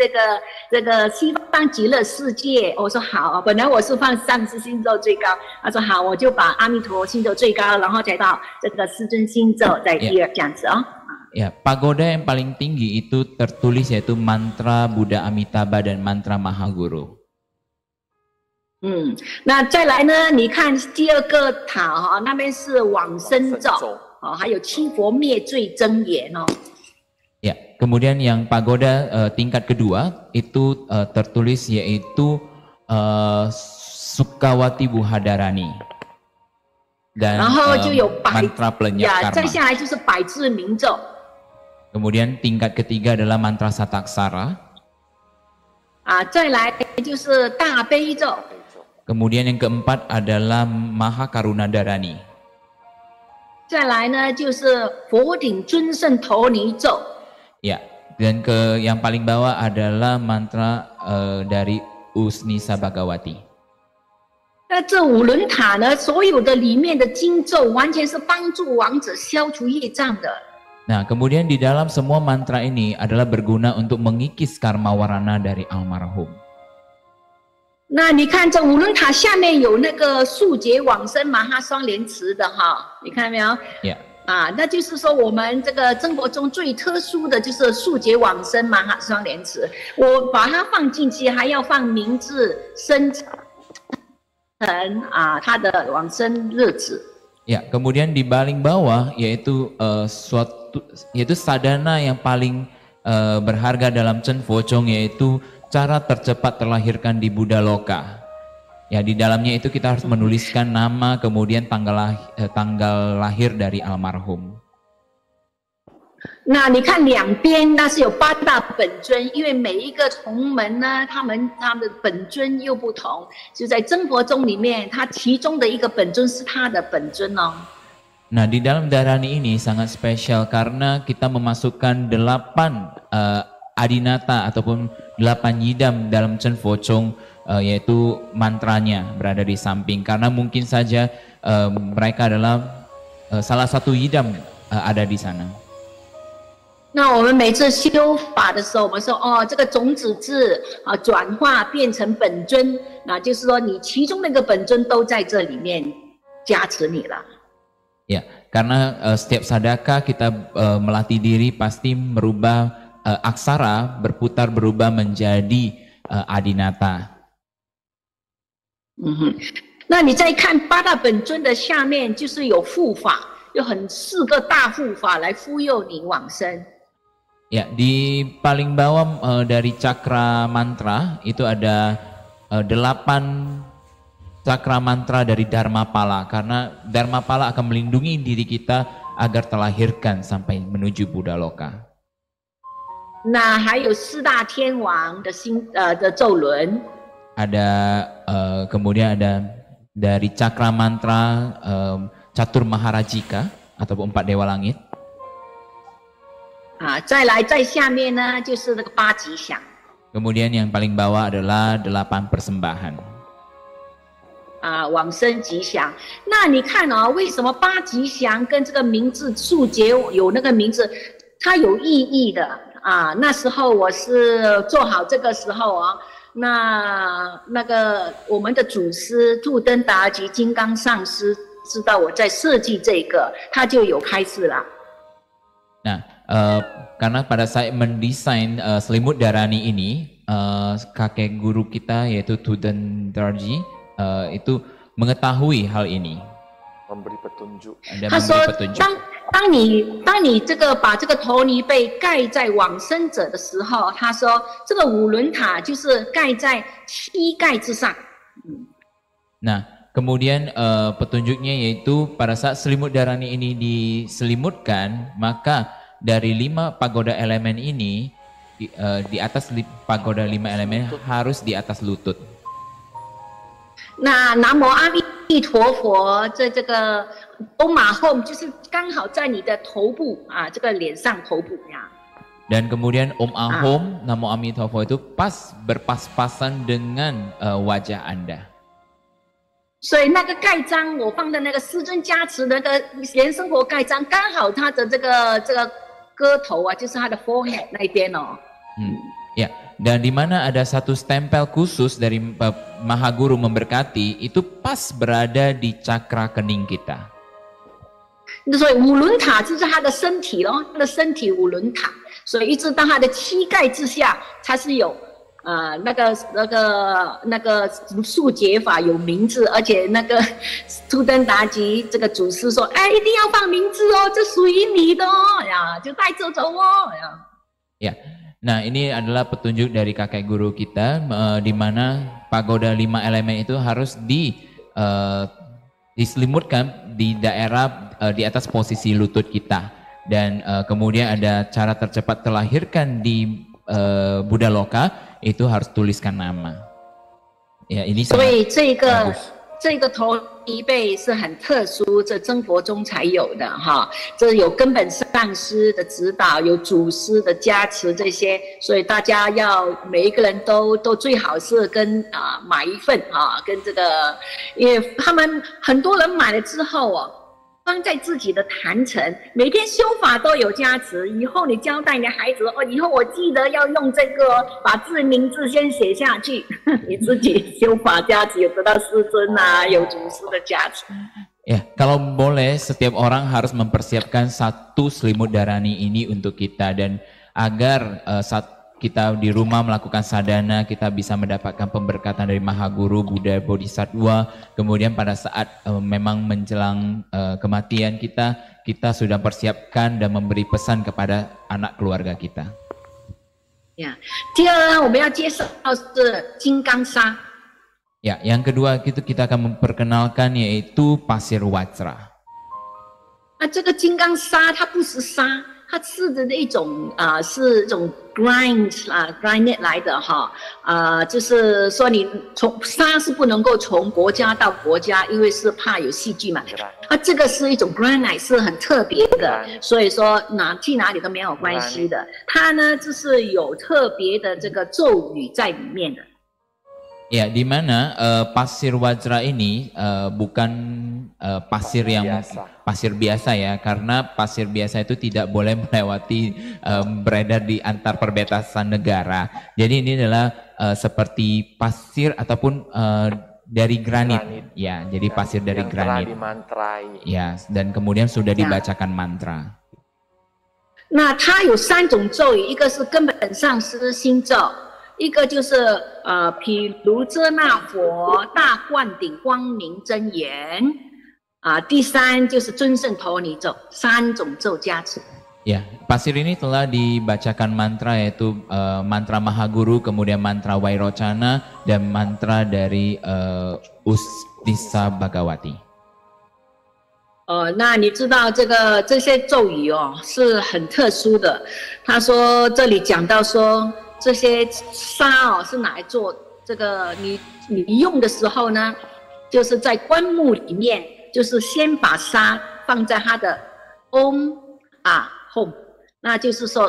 这个西方极乐世界。我说好，本来我是放上师心咒最高，他说好，我就把阿弥陀佛心咒最高，然后才到这个师尊心咒在第二这样子Ya, pagoda yang paling tinggi itu tertulis yaitu mantra Buddha Amitabha dan mantra Maha Guru. 那再来呢？你看第二个塔那边是往生咒还有七佛灭罪真言Ya, kemudian yang pagoda tingkat kedua itu tertulis yaitu Sukawati Buhadarani. Dan 然后就有百 mantra pelenyap 再 karma. 下来就是百字明咒。 Kemudian tingkat ketiga adalah mantra sataksara. 再来就是大悲咒。 Kemudian yang keempat adalah Maha Karuna Dharani. 再来呢就是佛顶尊胜陀尼咒。 Ya, dan yang paling bawah adalah mantra dari Usnisa Bhagawati. 那这五轮塔呢，所有的里面的经咒，完全是帮助亡者消除业障的。 Nah, kemudian di dalam semua mantra ini adalah berguna untuk mengikis karma warana dari almarhum. 那你看这五轮塔下面有那个速结往生麻哈双莲池的哈，你看到没有？ Ya, 那就是说我们这个僧佛中最特殊的就是速结往生麻哈双莲池，我把它放进去，还要放名字、生辰他的往生日子。 ya. Kemudian di paling bawah yaitu yaitu sadana yang paling berharga dalam Chen Focong, yaitu cara tercepat terlahirkan di Buddha Loka. Ya, di dalamnya itu kita harus menuliskan nama, kemudian tanggal lahir dari almarhum. 那你看两边那是有八大本尊，因为每一个同门呢，他们的本尊又不同，就在真佛宗里面，它其中的一个本尊是他的本尊哦。 Nah, di dalam Dharani ini sangat spesial karena kita memasukkan 8 adinata ataupun 8 yidam dalam Chen Focong, yaitu mantranya berada di samping, karena mungkin saja mereka adalah salah satu yidam ada di sana. 那我们每次修法的时候，我们说这个种子字转化变成本尊，那就是说你其中那个本尊都在这里面加持你了。 Ya, karena setiap sadaka kita melatih diri pasti merubah aksara berputar berubah menjadi adinata. 那你再看八大本尊的下面，就是有护法，有4个大护法来护佑你往生。 Ya, di paling bawah dari cakra mantra itu ada 8 cakra mantra dari Dharmapala, karena Dharmapala akan melindungi diri kita agar terlahirkan sampai menuju Buddha Loka. 那还有4大天王的咒轮。 Ada kemudian ada dari cakra mantra Catur Maharajika ataupun 4 dewa langit. 再来在下面呢就是那个8吉祥。 Kemudian yang paling bawah adalah 8 persembahan. 往生吉祥。那你看为什么8吉祥跟这个名字速结有那个名字，它有意义的那时候我是做好这个时候那个我们的祖师兔登达吉金刚上师知道我在设计这个，他就有开示了。 Nah, karena pada saat mendesain selimut Dharani ini, kakek guru kita yaitu Tuden Darji itu mengetahui hal ini. Memberi petunjuk. 他说 当你这个把这个陀尼被盖在往生者的时候，他说这个五轮塔就是盖在膝盖之上。Nah, kemudian petunjuknya yaitu pada saat selimut Dharani ini diselimutkan, maka dari 5 pagoda elemen ini di atas pagoda 5 elemen harus di atas lutut. 那南无阿弥陀佛，这个 Om Ahom 就是刚好在你的头部这个脸上头部呀。 Dan kemudian Om Ahom, Namo Amitabha itu pas berpas-pasan dengan wajah Anda. 所以那个盖章，我放的那个师尊加持的那个莲生活盖章，刚好它的这个歌头就是它的 forehead 那边哦。Ya, dan di mana ada satu stempel khusus dari Maha Guru memberkati, itu pas berada di cakra kening kita. 所以五轮塔就是他的身体咯，他的身体五轮塔，所以一直到他的膝盖之下，才是有那个速解法有名字，而且那个图登达吉这个祖师说，哎，一定要放名字哦，这属于你的哦，呀，就带着走哦，呀。 Ya, nah ini adalah petunjuk dari kakek guru kita, di mana pagoda 5 elemen itu harus diselimutkan di daerah di atas posisi lutut kita. Dan kemudian ada cara tercepat terlahirkan di Buddha Loka, itu harus tuliskan nama. Ya, ini sangat bagus. 这个头一辈是很特殊，这真佛中才有的哈。这有根本上师的指导，有祖师的加持这些，所以大家要每一个人都最好是跟买一份跟这个，因为他们很多人买了之后放在自己的坛城，每天修法都有加持。以后你交代你的孩子以后我记得要用这个，把名字先写下去。你自己修法加持，有得到师尊有祖师的加持。Ya, kalau boleh setiap orang harus mempersiapkan satu selimut darani ini untuk kita, dan agar saat kita di rumah melakukan sadhana, kita bisa mendapatkan pemberkatan dari Mahaguru, Buddha, Bodhisattva. Kemudian pada saat memang menjelang kematian kita sudah persiapkan dan memberi pesan kepada anak keluarga kita. Ya, 第二呢，我们要介绍是金刚砂。 Ya, yang kedua itu kita akan memperkenalkan yaitu pasir Vajra. 这个金刚砂它不是砂。 它是的一种是一种 granite 来的就是说你从沙是不能够从国家到国家，因为是怕有细菌嘛。这个是一种 granite 是很特别的，所以说去哪里都没有关系的。它呢就是有特别的这个咒语在里面的。 Ya, di mana pasir Vajra ini bukan pasir yang pasir biasa ya, karena pasir biasa itu tidak boleh melewati beredar di antar perbatasan negara. Jadi ini adalah seperti pasir ataupun dari granit. Ya, jadi pasir dari granit. Ya, dan kemudian sudah dibacakan mantra. 那它有3种咒语，一个是根本上师心咒。 一个就是毗卢遮那佛大灌顶光明真言第三就是尊胜陀尼咒，3种咒加持。Ya, pasir ini telah dibacakan mantra yaitu mantra Mahaguru, kemudian mantra Vairocana dan mantra dari Ustisa Bhagawati. 那你知道这些咒语是很特殊的。他说这里讲到说。 这些沙是拿来做这个，你用的时候呢，就是在棺木里面，就是先把沙放在它的 Om Home， 那就是说，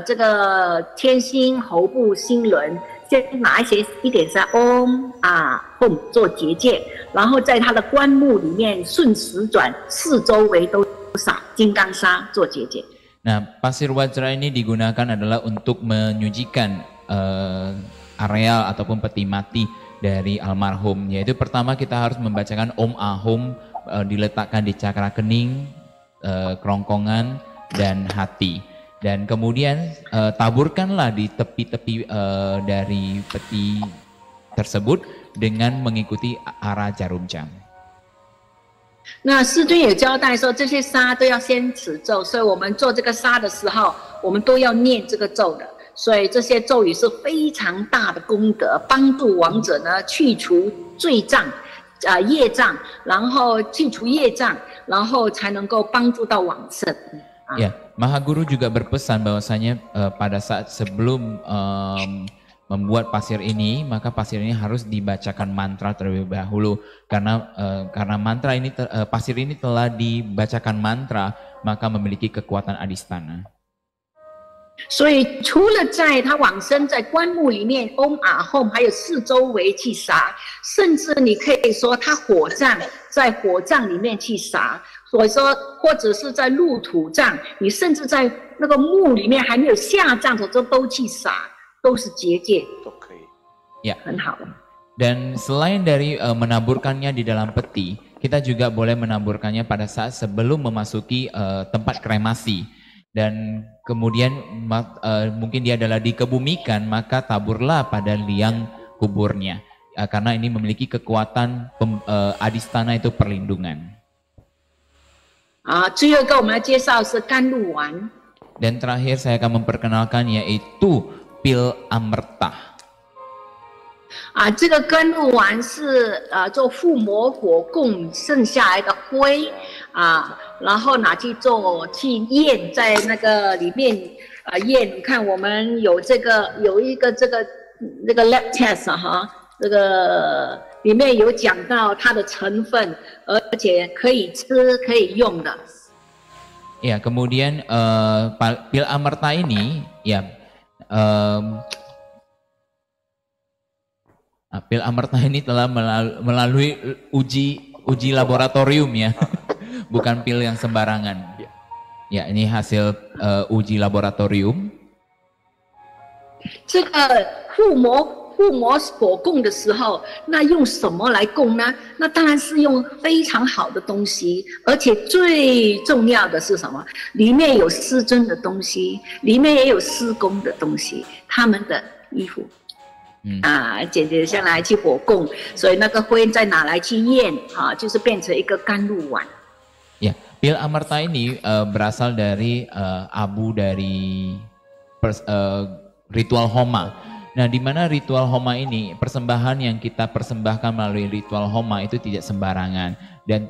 这个天心、喉部、心轮，先拿一点沙 Om Home 做结界，然后在它的棺木里面顺时转，四周围都撒金刚砂做结界。 Nah, pasir Vajra ini digunakan adalah untuk menyucikan areal ataupun peti mati dari almarhum. Yaitu pertama kita harus membacakan Om Ahom, diletakkan di cakra kening, kerongkongan, dan hati. Dan kemudian taburkanlah di tepi-tepi dari peti tersebut dengan mengikuti arah jarum jam. 那师尊有交代说，这些沙都要先持咒，所以我们做这个沙的时候，我们都要念这个咒的。所以这些咒语是非常大的功德，帮助亡者呢去除罪障、业障，然后去除业障，然后才能够帮助到往生。Ya, Mahaguru juga berpesan bahwasanya pada saat sebelum membuat pasir ini, maka pasir ini harus dibacakan mantra terlebih dahulu karena mantra ini pasir ini telah dibacakan mantra, maka memiliki kekuatan adistana. 所以除了在他往生在棺木里面 Om Ahom 还有四周围去撒，甚至你可以说他在火葬里面去撒，所以说或者是在入土葬，你甚至在那个墓里面还没有下葬的时候都去撒。 都是结界，都可以， ya, 很好。 Dan selain dari menaburkannya di dalam peti, kita juga boleh menaburkannya pada saat sebelum memasuki tempat kremasi. Dan kemudian mungkin dia adalah dikebumikan, maka taburlah pada liang kuburnya, karena ini memiliki kekuatan adistana itu perlindungan. 最后一个我们来介绍是甘露丸。 Dan terakhir saya akan memperkenalkan yaitu pil amerta. 啊，这个甘露丸是做附魔果供剩下来的灰啊，然后拿去验，在那个里面验。你看我们有一个这个lab test 哈，这个里面有讲到它的成分，而且可以吃可以用的。Ya, kemudian pil amerta ini ya pil amerta ini telah melalui uji laboratorium ya, bukan pil yang sembarangan. Ya, ini hasil uji laboratorium. 这个附魔果供的时候，那用什么来供呢？那当然是用非常好的东西，而且最重要的是什么？里面有师尊的东西，里面也有师公的东西，他们的衣服。剪下来去火供，所以那个灰再拿来去验，就是变成一个甘露丸。Ya, pil amerta ini berasal dari abu dari ritual Homa. Nah, di mana ritual Homa ini, persembahan yang kita persembahkan melalui ritual Homa itu tidak sembarangan dan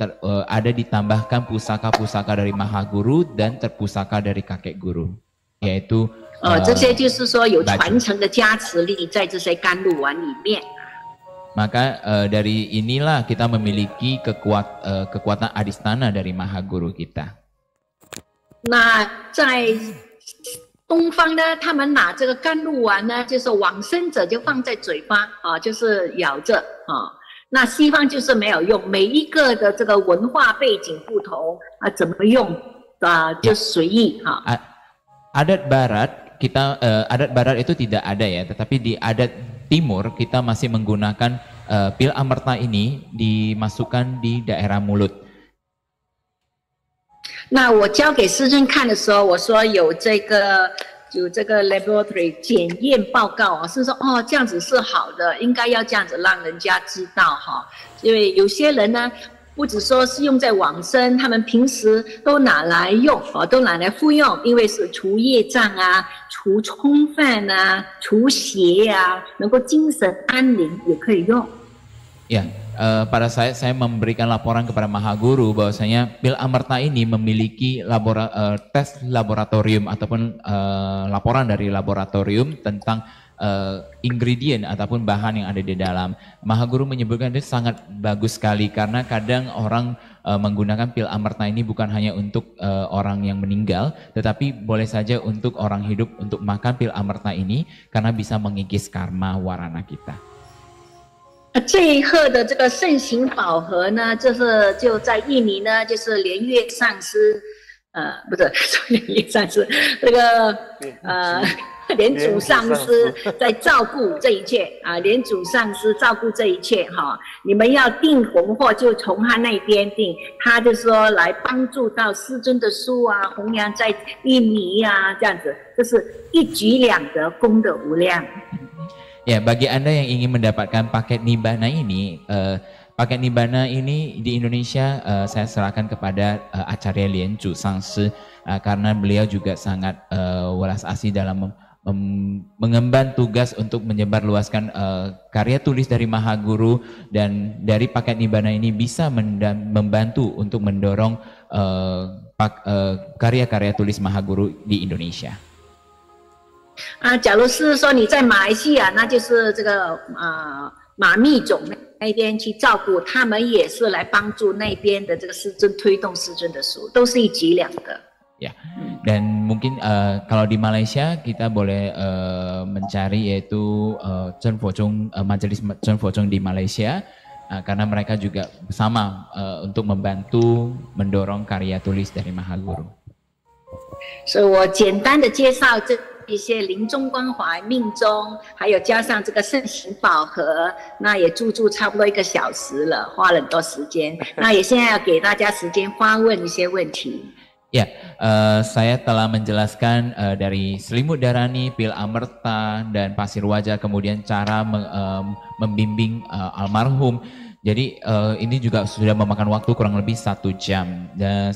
ada ditambahkan pusaka-pusaka dari Maha Guru dan terpusaka dari kakek guru, yaitu 这些就是说有传承的加持力在这些甘露丸里面。Maka dari inilah kita memiliki kekuatan adistana dari Maha Guru kita. 那在东方呢，他们拿这个甘露丸呢，就是往生者就放在嘴巴就是咬着那西方就是没有用，每一个的这个文化背景不同怎么用就随意Adat Barat adat Barat itu tidak ada ya, tetapi di adat Timur kita masih menggunakan pil amerta ini dimasukkan di daerah mulut. 那我交给师尊看的时候，我说有这个 laboratory 检验报告是说这样子是好的，应该要这样子让人家知道因为有些人呢，不只说是用在往生，他们平时都拿来用都拿来服用，因为是除业障除冲犯除邪能够精神安宁也可以用。Ya, pada saya memberikan laporan kepada Maha Guru bahwasanya pil amerta ini memiliki tes laboratorium ataupun laporan dari laboratorium tentang ingredient ataupun bahan yang ada di dalam. Maha Guru menyebutkan itu sangat bagus sekali karena kadang orang menggunakan pil amerta ini bukan hanya untuk orang yang meninggal, tetapi boleh saja untuk orang hidup untuk makan pil amerta ini karena bisa mengikis karma warana kita. 这一盒的这个圣行宝盒呢，就在印尼呢，就是莲月上师，不是莲月上师，这个莲主上师在照顾这一切莲主上师照顾这一切你们要订红货就从他那边订，他就说来帮助到师尊的书弘扬在印尼这样子，这是一举两得，功德无量。 Ya, bagi Anda yang ingin mendapatkan paket Nibbana ini, paket Nibbana ini di Indonesia saya serahkan kepada Acarya Lien Chu Sangsi karena beliau juga sangat welas asih dalam mengemban tugas untuk menyebarluaskan karya tulis dari Maha Guru, dan dari paket Nibbana ini bisa membantu untuk mendorong karya-karya tulis Maha Guru di Indonesia. 假如是说你在马来西亚，那就是这个马密种那边去照顾，他们也是来帮助那边的这个师尊推动师尊的书，都是一举两得。Ya, dan mungkin kalau di Malaysia kita boleh mencari yaitu Chen Focong, majelis Chen Focong di Malaysia, karena mereka juga sama untuk membantu mendorong karya tulis dari Maha Guru. 所以我简单的介绍一些临终关怀、命终，还有加上这个圣行宝盒，那也驻差不多1个小时了，花了很多时间。那也现在要给大家时间发问一些问题。Ya, saya telah menjelaskan dari selimut darani, pil amerta, dan pasir wajah, kemudian cara membimbing almarhum. Jadi ini juga sudah memakan waktu kurang lebih 1 jam. Dan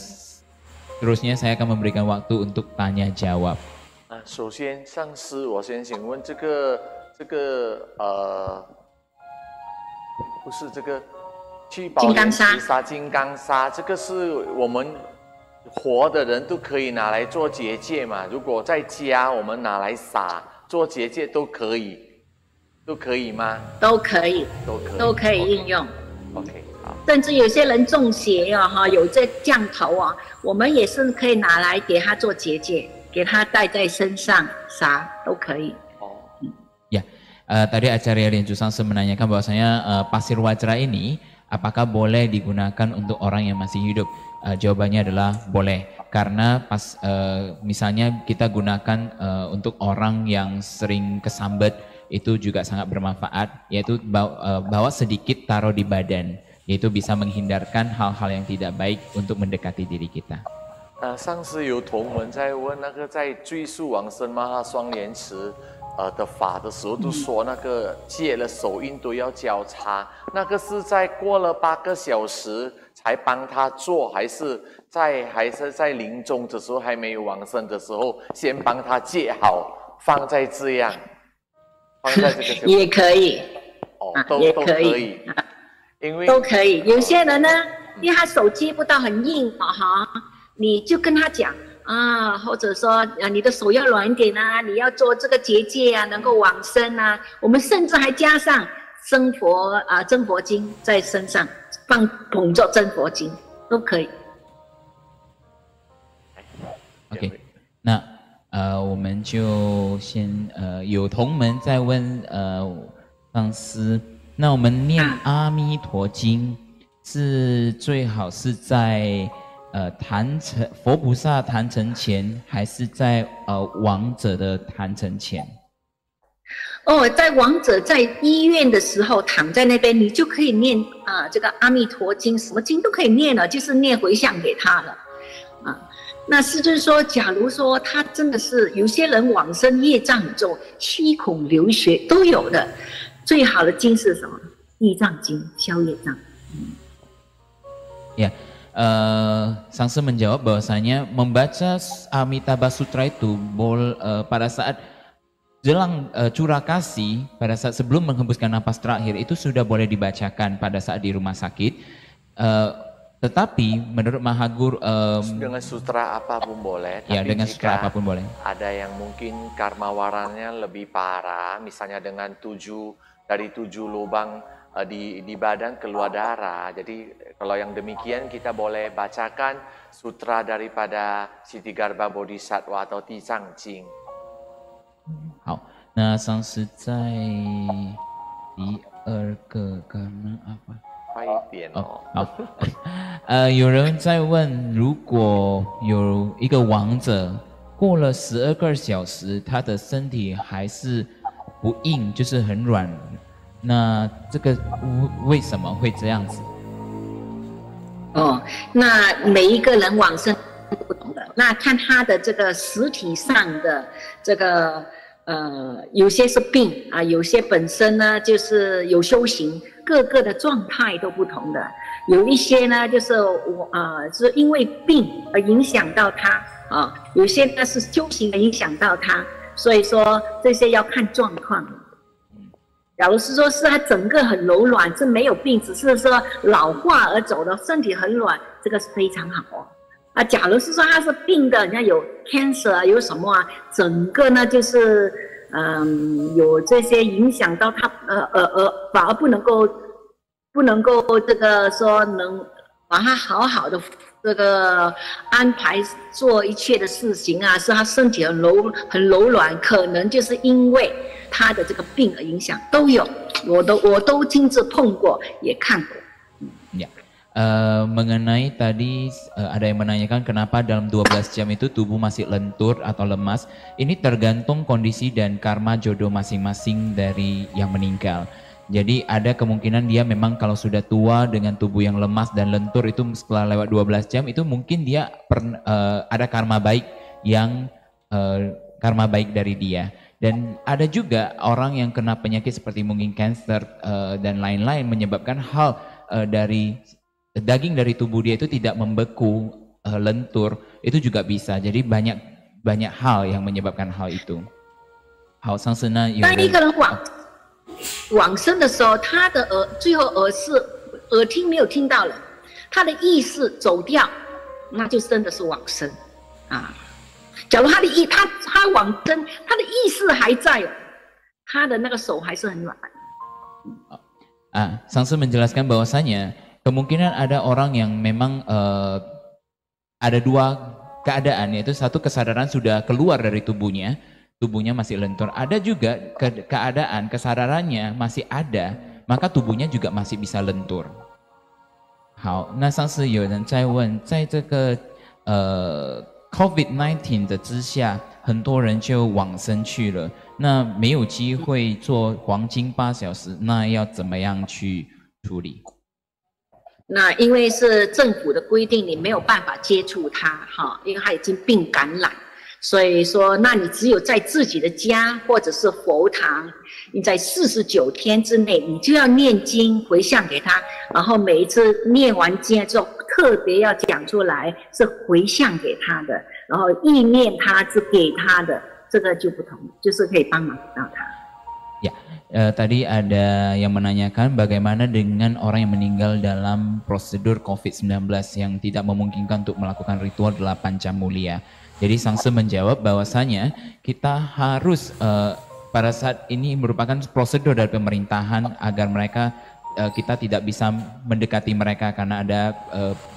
terusnya saya akan memberikan waktu untuk tanya jawab. 首先，上师，我先请问这个不是这个去宝莲池沙金刚砂，这个是我们活的人都可以拿来做结界嘛。如果在家我们拿来撒做结界都可以，都可以吗？都可以，都可以应用。OK， 好。甚至有些人中邪啊，哈，有这降头啊，我们也是可以拿来给他做结界，给他戴在身上撒都可以。Ya, tadi Acarya Lian Jusangse menanyakan bahwasanya pasir wajra ini apakah boleh digunakan untuk orang yang masih hidup? Jawabannya adalah boleh, karena misalnya kita gunakan untuk orang yang sering kesambet itu juga sangat bermanfaat, yaitu bawa sedikit taruh di badan, yaitu bisa menghindarkan hal-hal yang tidak baik untuk mendekati diri kita. 上次有同门在问那个在追溯往生玛哈双莲池的法的时候，都说那个戒了手印都要交叉，那个是在过了8个小时才帮他做，还是在临终的时候还没有往生的时候，先帮他戒好，放在这样，放在这个也可以，都可以，因为都可以。有些人呢，因为他手接不到很硬哈，你就跟他讲啊，或者说你的手要软一点啊，你要做这个结界啊，能够往生啊。我们甚至还加上真佛经在身上，捧着真佛经都可以。OK， 那我们就先有同门在问上师，那我们念阿弥陀经是最好是在佛菩萨坛城前，还是在亡者的坛城前？在亡者在医院的时候躺在那边，你就可以念这个阿弥陀经，什么经都可以念了，就是念回向给他了那是就是说，假如说他真的是有些人往生业障很重，七孔流血都有的，最好的经是什么？地藏经，消业障。Ya, Sangse menjawab bahwasanya membaca Amitabha Sutra itu pada saat jelang curah kasih, pada saat sebelum menghembuskan napas terakhir itu sudah boleh dibacakan pada saat di rumah sakit. Tetapi menurut Mahagur dengan sutra apapun boleh. Ya, dengan sutra apapun boleh. Ada yang mungkin karma waranya lebih parah, misalnya dengan 7 lubang di badan keluar darah. Jadi kalau yang demikian kita boleh bacakan sutra daripada Siti Garba Bodhisattva atau Tizang Jing. 好，那上次在第二个karena apa？ 快一点哦。好，有人在问，如果有一个亡者过了12个小时，他的身体还是不硬，就是很软，那这个为什么会这样子？那每一个人往生不同的，那看他的这个实体上的这个有些是病有些本身呢就是有修行，各个的状态都不同的。有一些呢就是是因为病而影响到他有些呢是修行而影响到他，所以说这些要看状况。假如是说是他整个很柔软，是没有病，只是说老化而走的，身体很软，这个是非常好假如是说他是病的，人家有 cancer 有什么整个呢就是有这些影响到他反而不能够这个说能把他好好的这个安排做一切的事情是他身体很柔软，可能就是因为他的这个病而影响都有，我都亲自碰过也看过。Ya. Mengenai tadi ada yang menanyakan kenapa dalam 12 jam itu tubuh masih lentur atau lemas. Ini tergantung kondisi dan karma jodoh masing-masing dari yang meninggal. Jadi ada kemungkinan dia memang kalau sudah tua dengan tubuh yang lemas dan lentur itu setelah lewat 12 jam itu mungkin dia ada karma baik karma baik dari dia. Dan ada juga orang yang kena penyakit seperti mungkin cancer dan lain-lain menyebabkan hal dari daging dari tubuh dia itu tidak membeku, lentur, itu juga bisa. Jadi banyak hal yang menyebabkan hal itu. 好，上次呢有人往生的时候，他的最后耳听没有听到了，他的意识走掉，那就真的是往生啊。假如他往生，他的意识还在哦，他的那个手还是很软。Sangsu menjelaskan bahwasanya kemungkinan ada orang yang memang ada dua keadaan, yaitu satu kesadaran sudah keluar dari tubuhnya masih lentur. Ada juga keadaan kesadarannya masih ada, maka tubuhnya juga masih bisa lentur. 好，那上次有人在问，在这个COVID-19 的之下，很多人就往生去了，那没有机会做黄金8小时，那要怎么样去处理？那因为是政府的规定，你没有办法接触他哈，因为他已经病感染，所以说，那你只有在自己的家或者是佛堂，你在49天之内，你就要念经回向给他，然后每一次念完经之后，特别要讲出来是回向给他的，然后意念他是给他的，这个就不同，就是可以帮忙到他。Tadi ada yang menanyakan bagaimana dengan orang yang meninggal dalam prosedur COVID-19 yang tidak memungkinkan untuk melakukan ritual 8 jam mulia. Jadi Sangse menjawab bahwasanya kita harus pada saat ini merupakan prosedur dari pemerintahan agar mereka kita tidak bisa mendekati mereka karena ada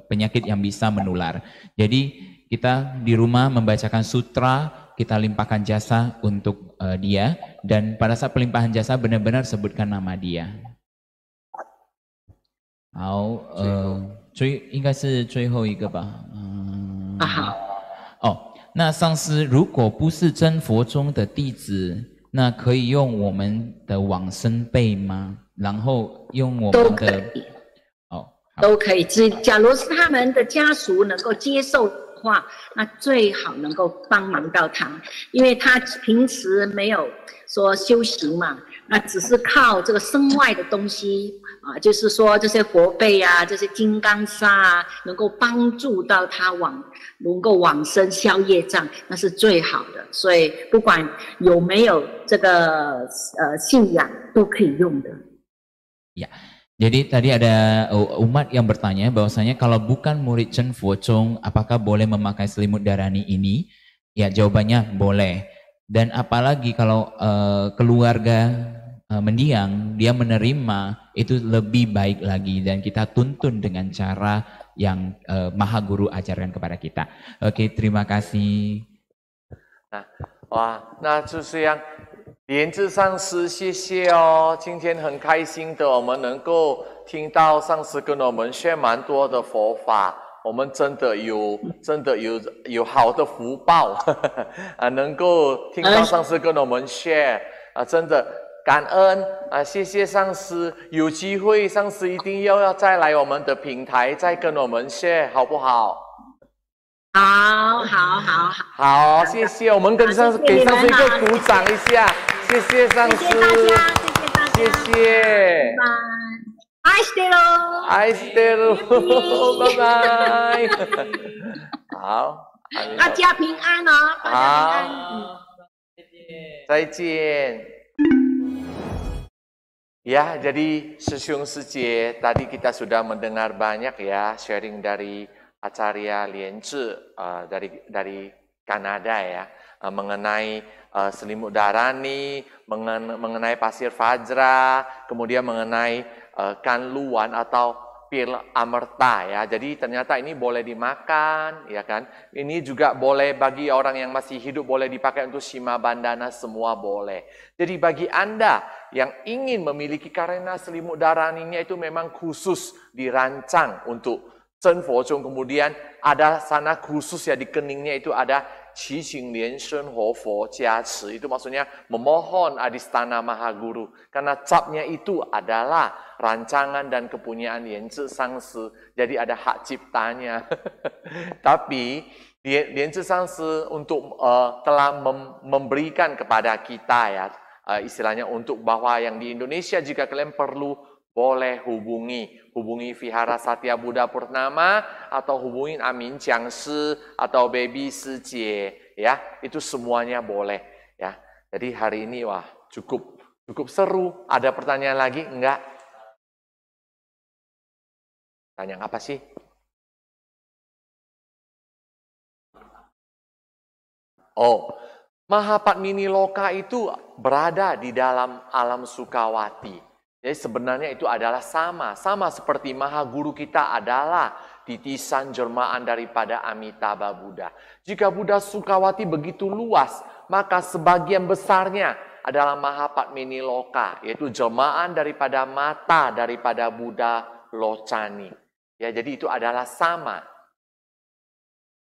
penyakit yang bisa menular. Jadi kita di rumah membacakan sutra, kita limpahkan jasa untuk dia, dan pada saat pelimpahan jasa benar-benar sebutkan nama dia. 好，应该是最后一个吧。那上师如果不是真佛宗的弟子，那可以用我们的往生被吗？然后用我们的都可以。假如是他们的家属能够接受的话，那最好能够帮忙到他，因为他平时没有说修行嘛，那只是靠这个身外的东西啊，就是说这些佛贝啊，这些金刚砂啊，能够帮助到他能够往生消业障，那是最好的。所以不管有没有这个信仰，都可以用的。Jadi tadi ada umat yang bertanya bahwasanya kalau bukan murid Chen Fuozong, apakah boleh memakai selimut darani ini? Ya, jawabannya boleh. Dan apalagi kalau keluarga mendiang, dia menerima, itu lebih baik lagi. Dan kita tuntun dengan cara yang Maha Guru ajarkan kepada kita. Oke, terima kasih. Nah, 就是yang莲智上师，谢谢哦！今天很开心的，我们能够听到上师跟我们学蛮多的佛法，我们真的有好的福报能够听到上师跟我们学真的感恩谢谢上师，有机会上师一定要再来我们的平台，再跟我们学，好不好？好，谢谢，我们给上师一个鼓掌一下。谢谢上师，谢谢，爱してる，拜拜，好，大家平安哦，大家平安，再见。Ya, jadi Sesung Sije, tadi kita sudah mendengar banyak ya sharing dari Acarya Lienzi dari Kanada ya, mengenai selimut darani, mengenai pasir fajra, kemudian mengenai kanluan atau pil amerta ya. Jadi ternyata ini boleh dimakan ya kan. Ini juga boleh bagi orang yang masih hidup, boleh dipakai untuk shima bandana, semua boleh. Jadi bagi Anda yang ingin memiliki, karena selimut daraninya itu memang khusus dirancang untuk Chen Fuozong, kemudian ada sana khusus ya di keningnya itu ada Qi Qing Lian Shen Ho Fo Jia Ci, itu maksudnya memohon adistana Maha Guru, karena capnya itu adalah rancangan dan kepunyaan Lienzi Sangsi, jadi ada hak ciptanya. Tapi Lienzi Sangsi untuk telah memberikan kepada kita ya, istilahnya untuk bahwa yang di Indonesia jika kalian perlu boleh hubungi Vihara Satya Buddha Purnama atau hubungin Amin Jiangshi atau Baby Sijie ya, itu semuanya boleh ya. Jadi hari ini wah cukup Cukup seru. Ada pertanyaan lagi? Enggak? Tanya apa sih? Oh, Mahapadmini Loka itu berada di dalam alam Sukawati. Jadi sebenarnya itu adalah sama seperti Mahaguru kita adalah titisan jelmaan daripada Amitabha Buddha. Jika Buddha Sukawati begitu luas, maka sebagian besarnya adalah Mahapadmini Loka, yaitu jelmaan daripada mata daripada Buddha Locani. Ya, jadi itu adalah sama.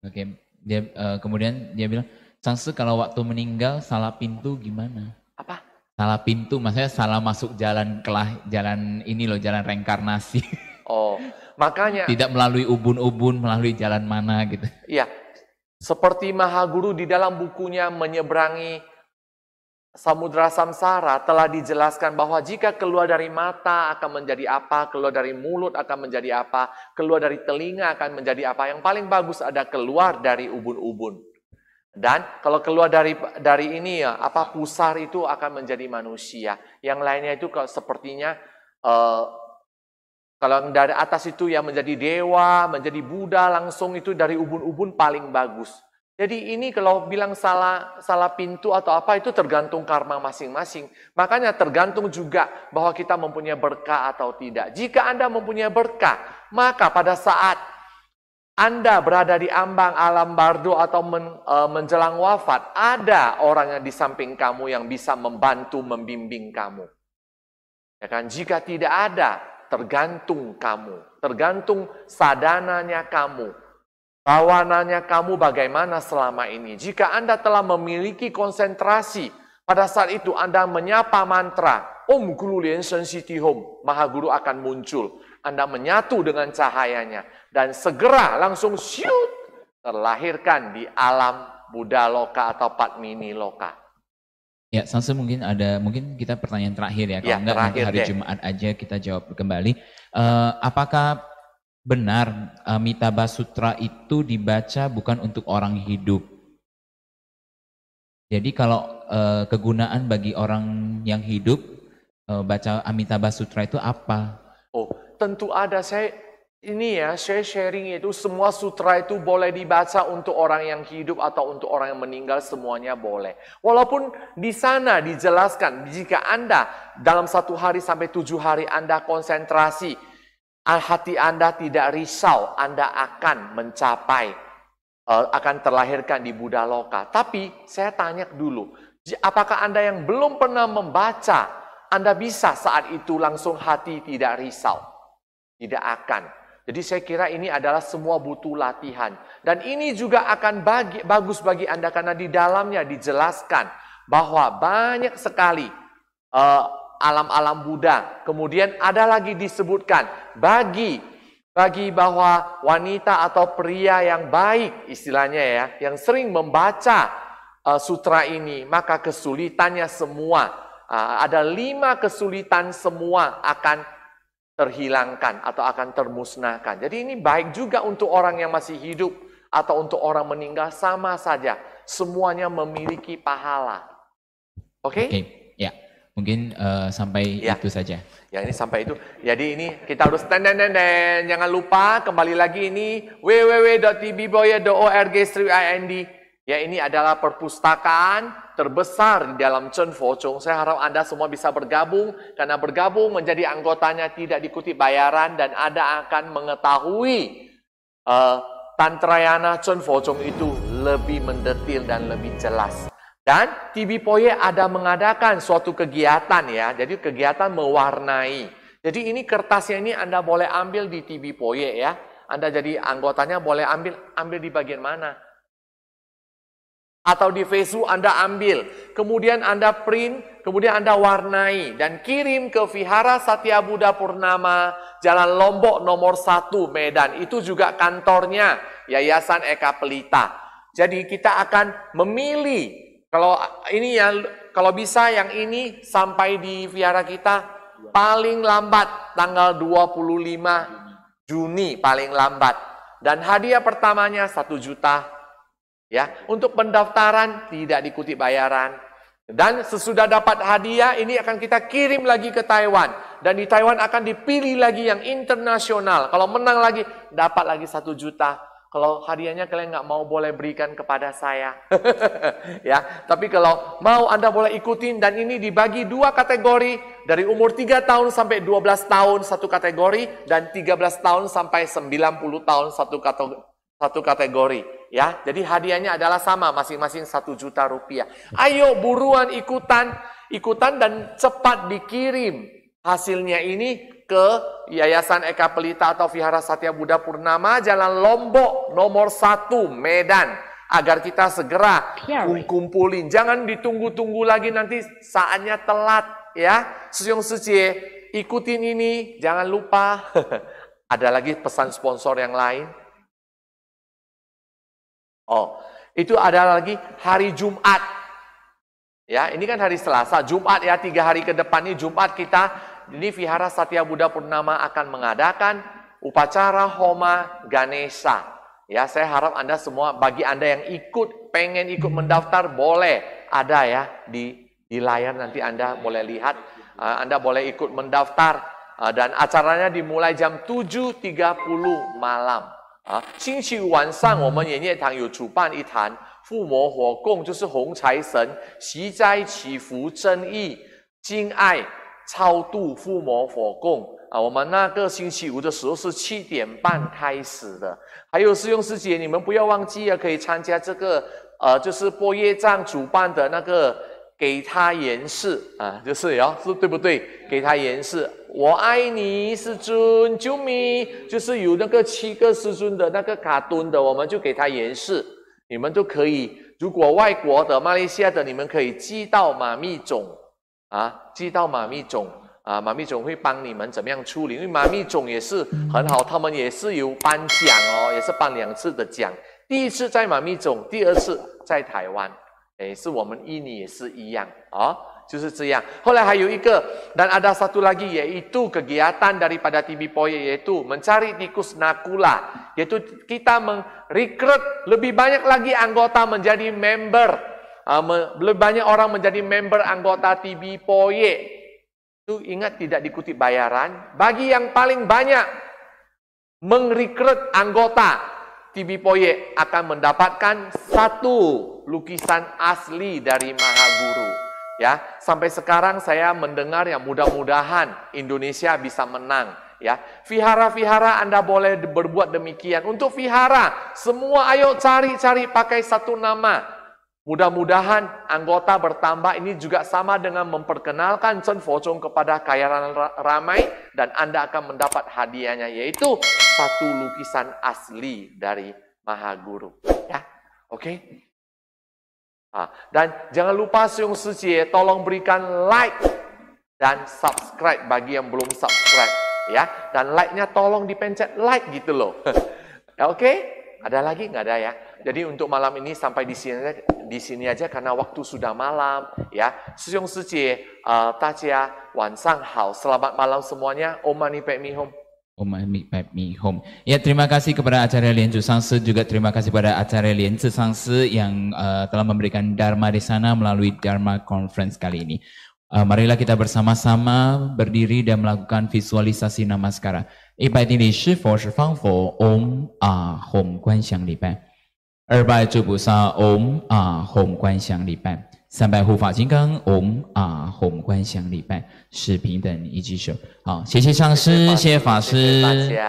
Oke, kemudian dia bilang, Sangsu kalau waktu meninggal salah pintu gimana? Apa? Salah pintu, maksudnya salah masuk jalan jalan ini loh, jalan reinkarnasi. Oh, makanya tidak melalui ubun-ubun, melalui jalan mana gitu. Iya, seperti Mahaguru di dalam bukunya Menyeberangi Samudra Samsara telah dijelaskan bahwa jika keluar dari mata akan menjadi apa, keluar dari mulut akan menjadi apa, keluar dari telinga akan menjadi apa. Yang paling bagus ada keluar dari ubun-ubun. Dan kalau keluar dari ini ya, pusar itu akan menjadi manusia. Yang lainnya itu sepertinya kalau dari atas itu yang menjadi dewa, menjadi Buddha langsung itu dari ubun-ubun paling bagus. Jadi ini kalau bilang salah pintu atau apa itu tergantung karma masing-masing. Makanya tergantung juga bahwa kita mempunyai berkah atau tidak. Jika Anda mempunyai berkah, maka pada saat Anda berada di ambang alam bardo atau menjelang wafat, ada orang yang di samping kamu yang bisa membantu, membimbing kamu. Ya kan? Jika tidak ada, tergantung kamu, tergantung sadananya kamu. Bawananya kamu bagaimana selama ini. Jika Anda telah memiliki konsentrasi, pada saat itu Anda menyapa mantra, Om Guru Lien Shen Siti Hom, Mahaguru akan muncul. Anda menyatu dengan cahayanya. Dan segera langsung syut, terlahirkan di alam Buddha Loka atau Padmini Loka. Ya, Sangsu mungkin kita pertanyaan terakhir ya. Kalau enggak nanti hari Jumat aja kita jawab kembali. Apakah benar Amitabha Sutra itu dibaca bukan untuk orang hidup? Jadi kalau kegunaan bagi orang yang hidup baca Amitabha Sutra itu apa? Oh, tentu ada. Saya sharing itu semua sutra itu boleh dibaca untuk orang yang hidup atau untuk orang yang meninggal, semuanya boleh. Walaupun di sana dijelaskan jika Anda dalam 1 hari sampai 7 hari Anda konsentrasi, hati Anda tidak risau, Anda akan mencapai, akan terlahirkan di Buddha Loka. Tapi saya tanya dulu, apakah Anda yang belum pernah membaca, Anda bisa saat itu langsung hati tidak risau? Tidak akan. Jadi saya kira ini adalah semua butuh latihan. Dan ini juga akan bagus bagi Anda karena di dalamnya dijelaskan bahwa banyak sekali alam-alam Buddha. Kemudian ada lagi disebutkan bagi bahwa wanita atau pria yang baik istilahnya ya, yang sering membaca sutra ini, maka kesulitannya semua ada 5 kesulitan semua akan terhilangkan atau akan termusnahkan. Jadi ini baik juga untuk orang yang masih hidup atau untuk orang meninggal, sama saja. Semuanya memiliki pahala. Oke? Oke, ya. Mungkin sampai itu saja. Ya, ini sampai itu. Jadi ini kita harus jangan lupa kembali lagi ini www.tbboya.org/ind. Ya, ini adalah perpustakaan terbesar di dalam Chen Fo Chung. Saya harap Anda semua bisa bergabung, karena bergabung menjadi anggotanya tidak dikutip bayaran dan Anda akan mengetahui Tantrayana Chen Fo Chung itu lebih mendetil dan lebih jelas. Dan TB Poye ada mengadakan suatu kegiatan ya, jadi kegiatan mewarnai. Jadi ini kertasnya ini Anda boleh ambil di TB Poye ya. Anda jadi anggotanya boleh ambil di bagian mana? Atau di Facebook Anda ambil, kemudian Anda print, kemudian Anda warnai dan kirim ke Vihara Satya Buddha Purnama, Jalan Lombok nomor 1 Medan. Itu juga kantornya Yayasan Eka Pelita. Jadi kita akan memilih, kalau bisa yang ini sampai di vihara kita paling lambat tanggal 25 Juni paling lambat. Dan hadiah pertamanya 1 juta. Ya, untuk pendaftaran tidak dikutip bayaran. Dan sesudah dapat hadiah, ini akan kita kirim lagi ke Taiwan. Dan di Taiwan akan dipilih lagi yang internasional. Kalau menang lagi, dapat lagi 1 juta. Kalau hadiahnya kalian nggak mau, boleh berikan kepada saya. Ya, tapi kalau mau Anda boleh ikutin. Dan ini dibagi 2 kategori. Dari umur 3 tahun sampai 12 tahun satu kategori. Dan 13 tahun sampai 90 tahun satu kategori. Ya, jadi hadiahnya adalah sama, masing-masing 1 juta rupiah. Ayo buruan ikutan dan cepat dikirim hasilnya ini ke Yayasan Eka Pelita atau Vihara Satya Buddha Purnama, Jalan Lombok nomor 1 Medan, agar kita segera kumpulin. Jangan ditunggu-tunggu lagi, nanti saatnya telat ya. Suyong Sejie, ikutin ini, jangan lupa. Ada lagi pesan sponsor yang lain. Oh, itu ada lagi hari Jumat. Ya, ini kan hari Selasa, Jumat ya, 3 hari ke depan ini Jumat kita, ini Vihara Satya Buddha Purnama akan mengadakan upacara Homa Ganesha. Ya, saya harap Anda semua, bagi Anda yang pengen ikut mendaftar, boleh ada ya di layar, nanti Anda boleh lihat, Anda boleh ikut mendaftar, dan acaranya dimulai jam 7.30 malam. 星期五晚上，我们圆月堂有主办一坛附魔火供，就是红财神习灾祈福增益敬爱超度附魔火供我们那个星期五的时候是7点半开始的。还有师兄师姐，你们不要忘记可以参加这个就是波业藏主办的那个给他言示就是是对不对？给他言示。我爱你，师尊，救命！就是有那个7个师尊的那个卡通的，我们就给他演示。你们都可以，如果外国的、马来西亚的，你们可以寄到马密总寄到马密总马密总会帮你们怎么样处理，因为马密总也是很好，他们也是有颁奖也是颁2次的奖。第1次在马密总，第2次在台湾，是我们印尼也是一样就是这样。后来还有一个dan ada satu lagi yaitu kegiatan daripada TB Poye yaitu mencari tikus nakula, yaitu kita merekrut lebih banyak lagi anggota menjadi member, lebih banyak orang menjadi member anggota TB Poye. Itu ingat tidak dikutip bayaran. Bagi yang paling banyak merekrut anggota TB Poye akan mendapatkan 1 lukisan asli dari Maha Guru. Ya, sampai sekarang saya mendengar yang mudah-mudahan Indonesia bisa menang. Ya, vihara-vihara Anda boleh berbuat demikian. Untuk vihara, semua ayo cari-cari pakai 1 nama. Mudah-mudahan anggota bertambah. Ini juga sama dengan memperkenalkan Chen Fozong kepada khairan ramai, dan Anda akan mendapat hadiahnya, yaitu 1 lukisan asli dari Maha Guru. Ya, oke. Dan jangan lupa Suyong Sejie, tolong berikan like dan subscribe bagi yang belum subscribe ya. Dan like-nya tolong dipencet like gitu loh. Oke? Ada lagi? Nggak ada ya. Jadi untuk malam ini sampai di sini aja karena waktu sudah malam ya. Suyong Sejie, 大家晚上好. Selamat malam semuanya. Om Mani Padme Hum. Ya, terima kasih kepada acara Lian Zhu Sangsi, juga terima kasih kepada acara Lian Zhi Sangsi yang telah memberikan Dharma di sana melalui Dharma Conference kali ini. Marilah kita bersama-sama berdiri dan melakukan visualisasi namaskara. 100地理是佛是方佛 Om Hom 观想礼拜，200诸菩萨 Om Hom 观想礼拜，300护法金刚 Om Hom 观想礼拜，是平等一举手。好，谢谢上师，谢谢法师，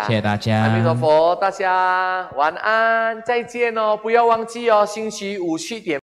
谢谢大家。阿弥陀佛，大家晚安，再见哦！不要忘记哦，星期五7点。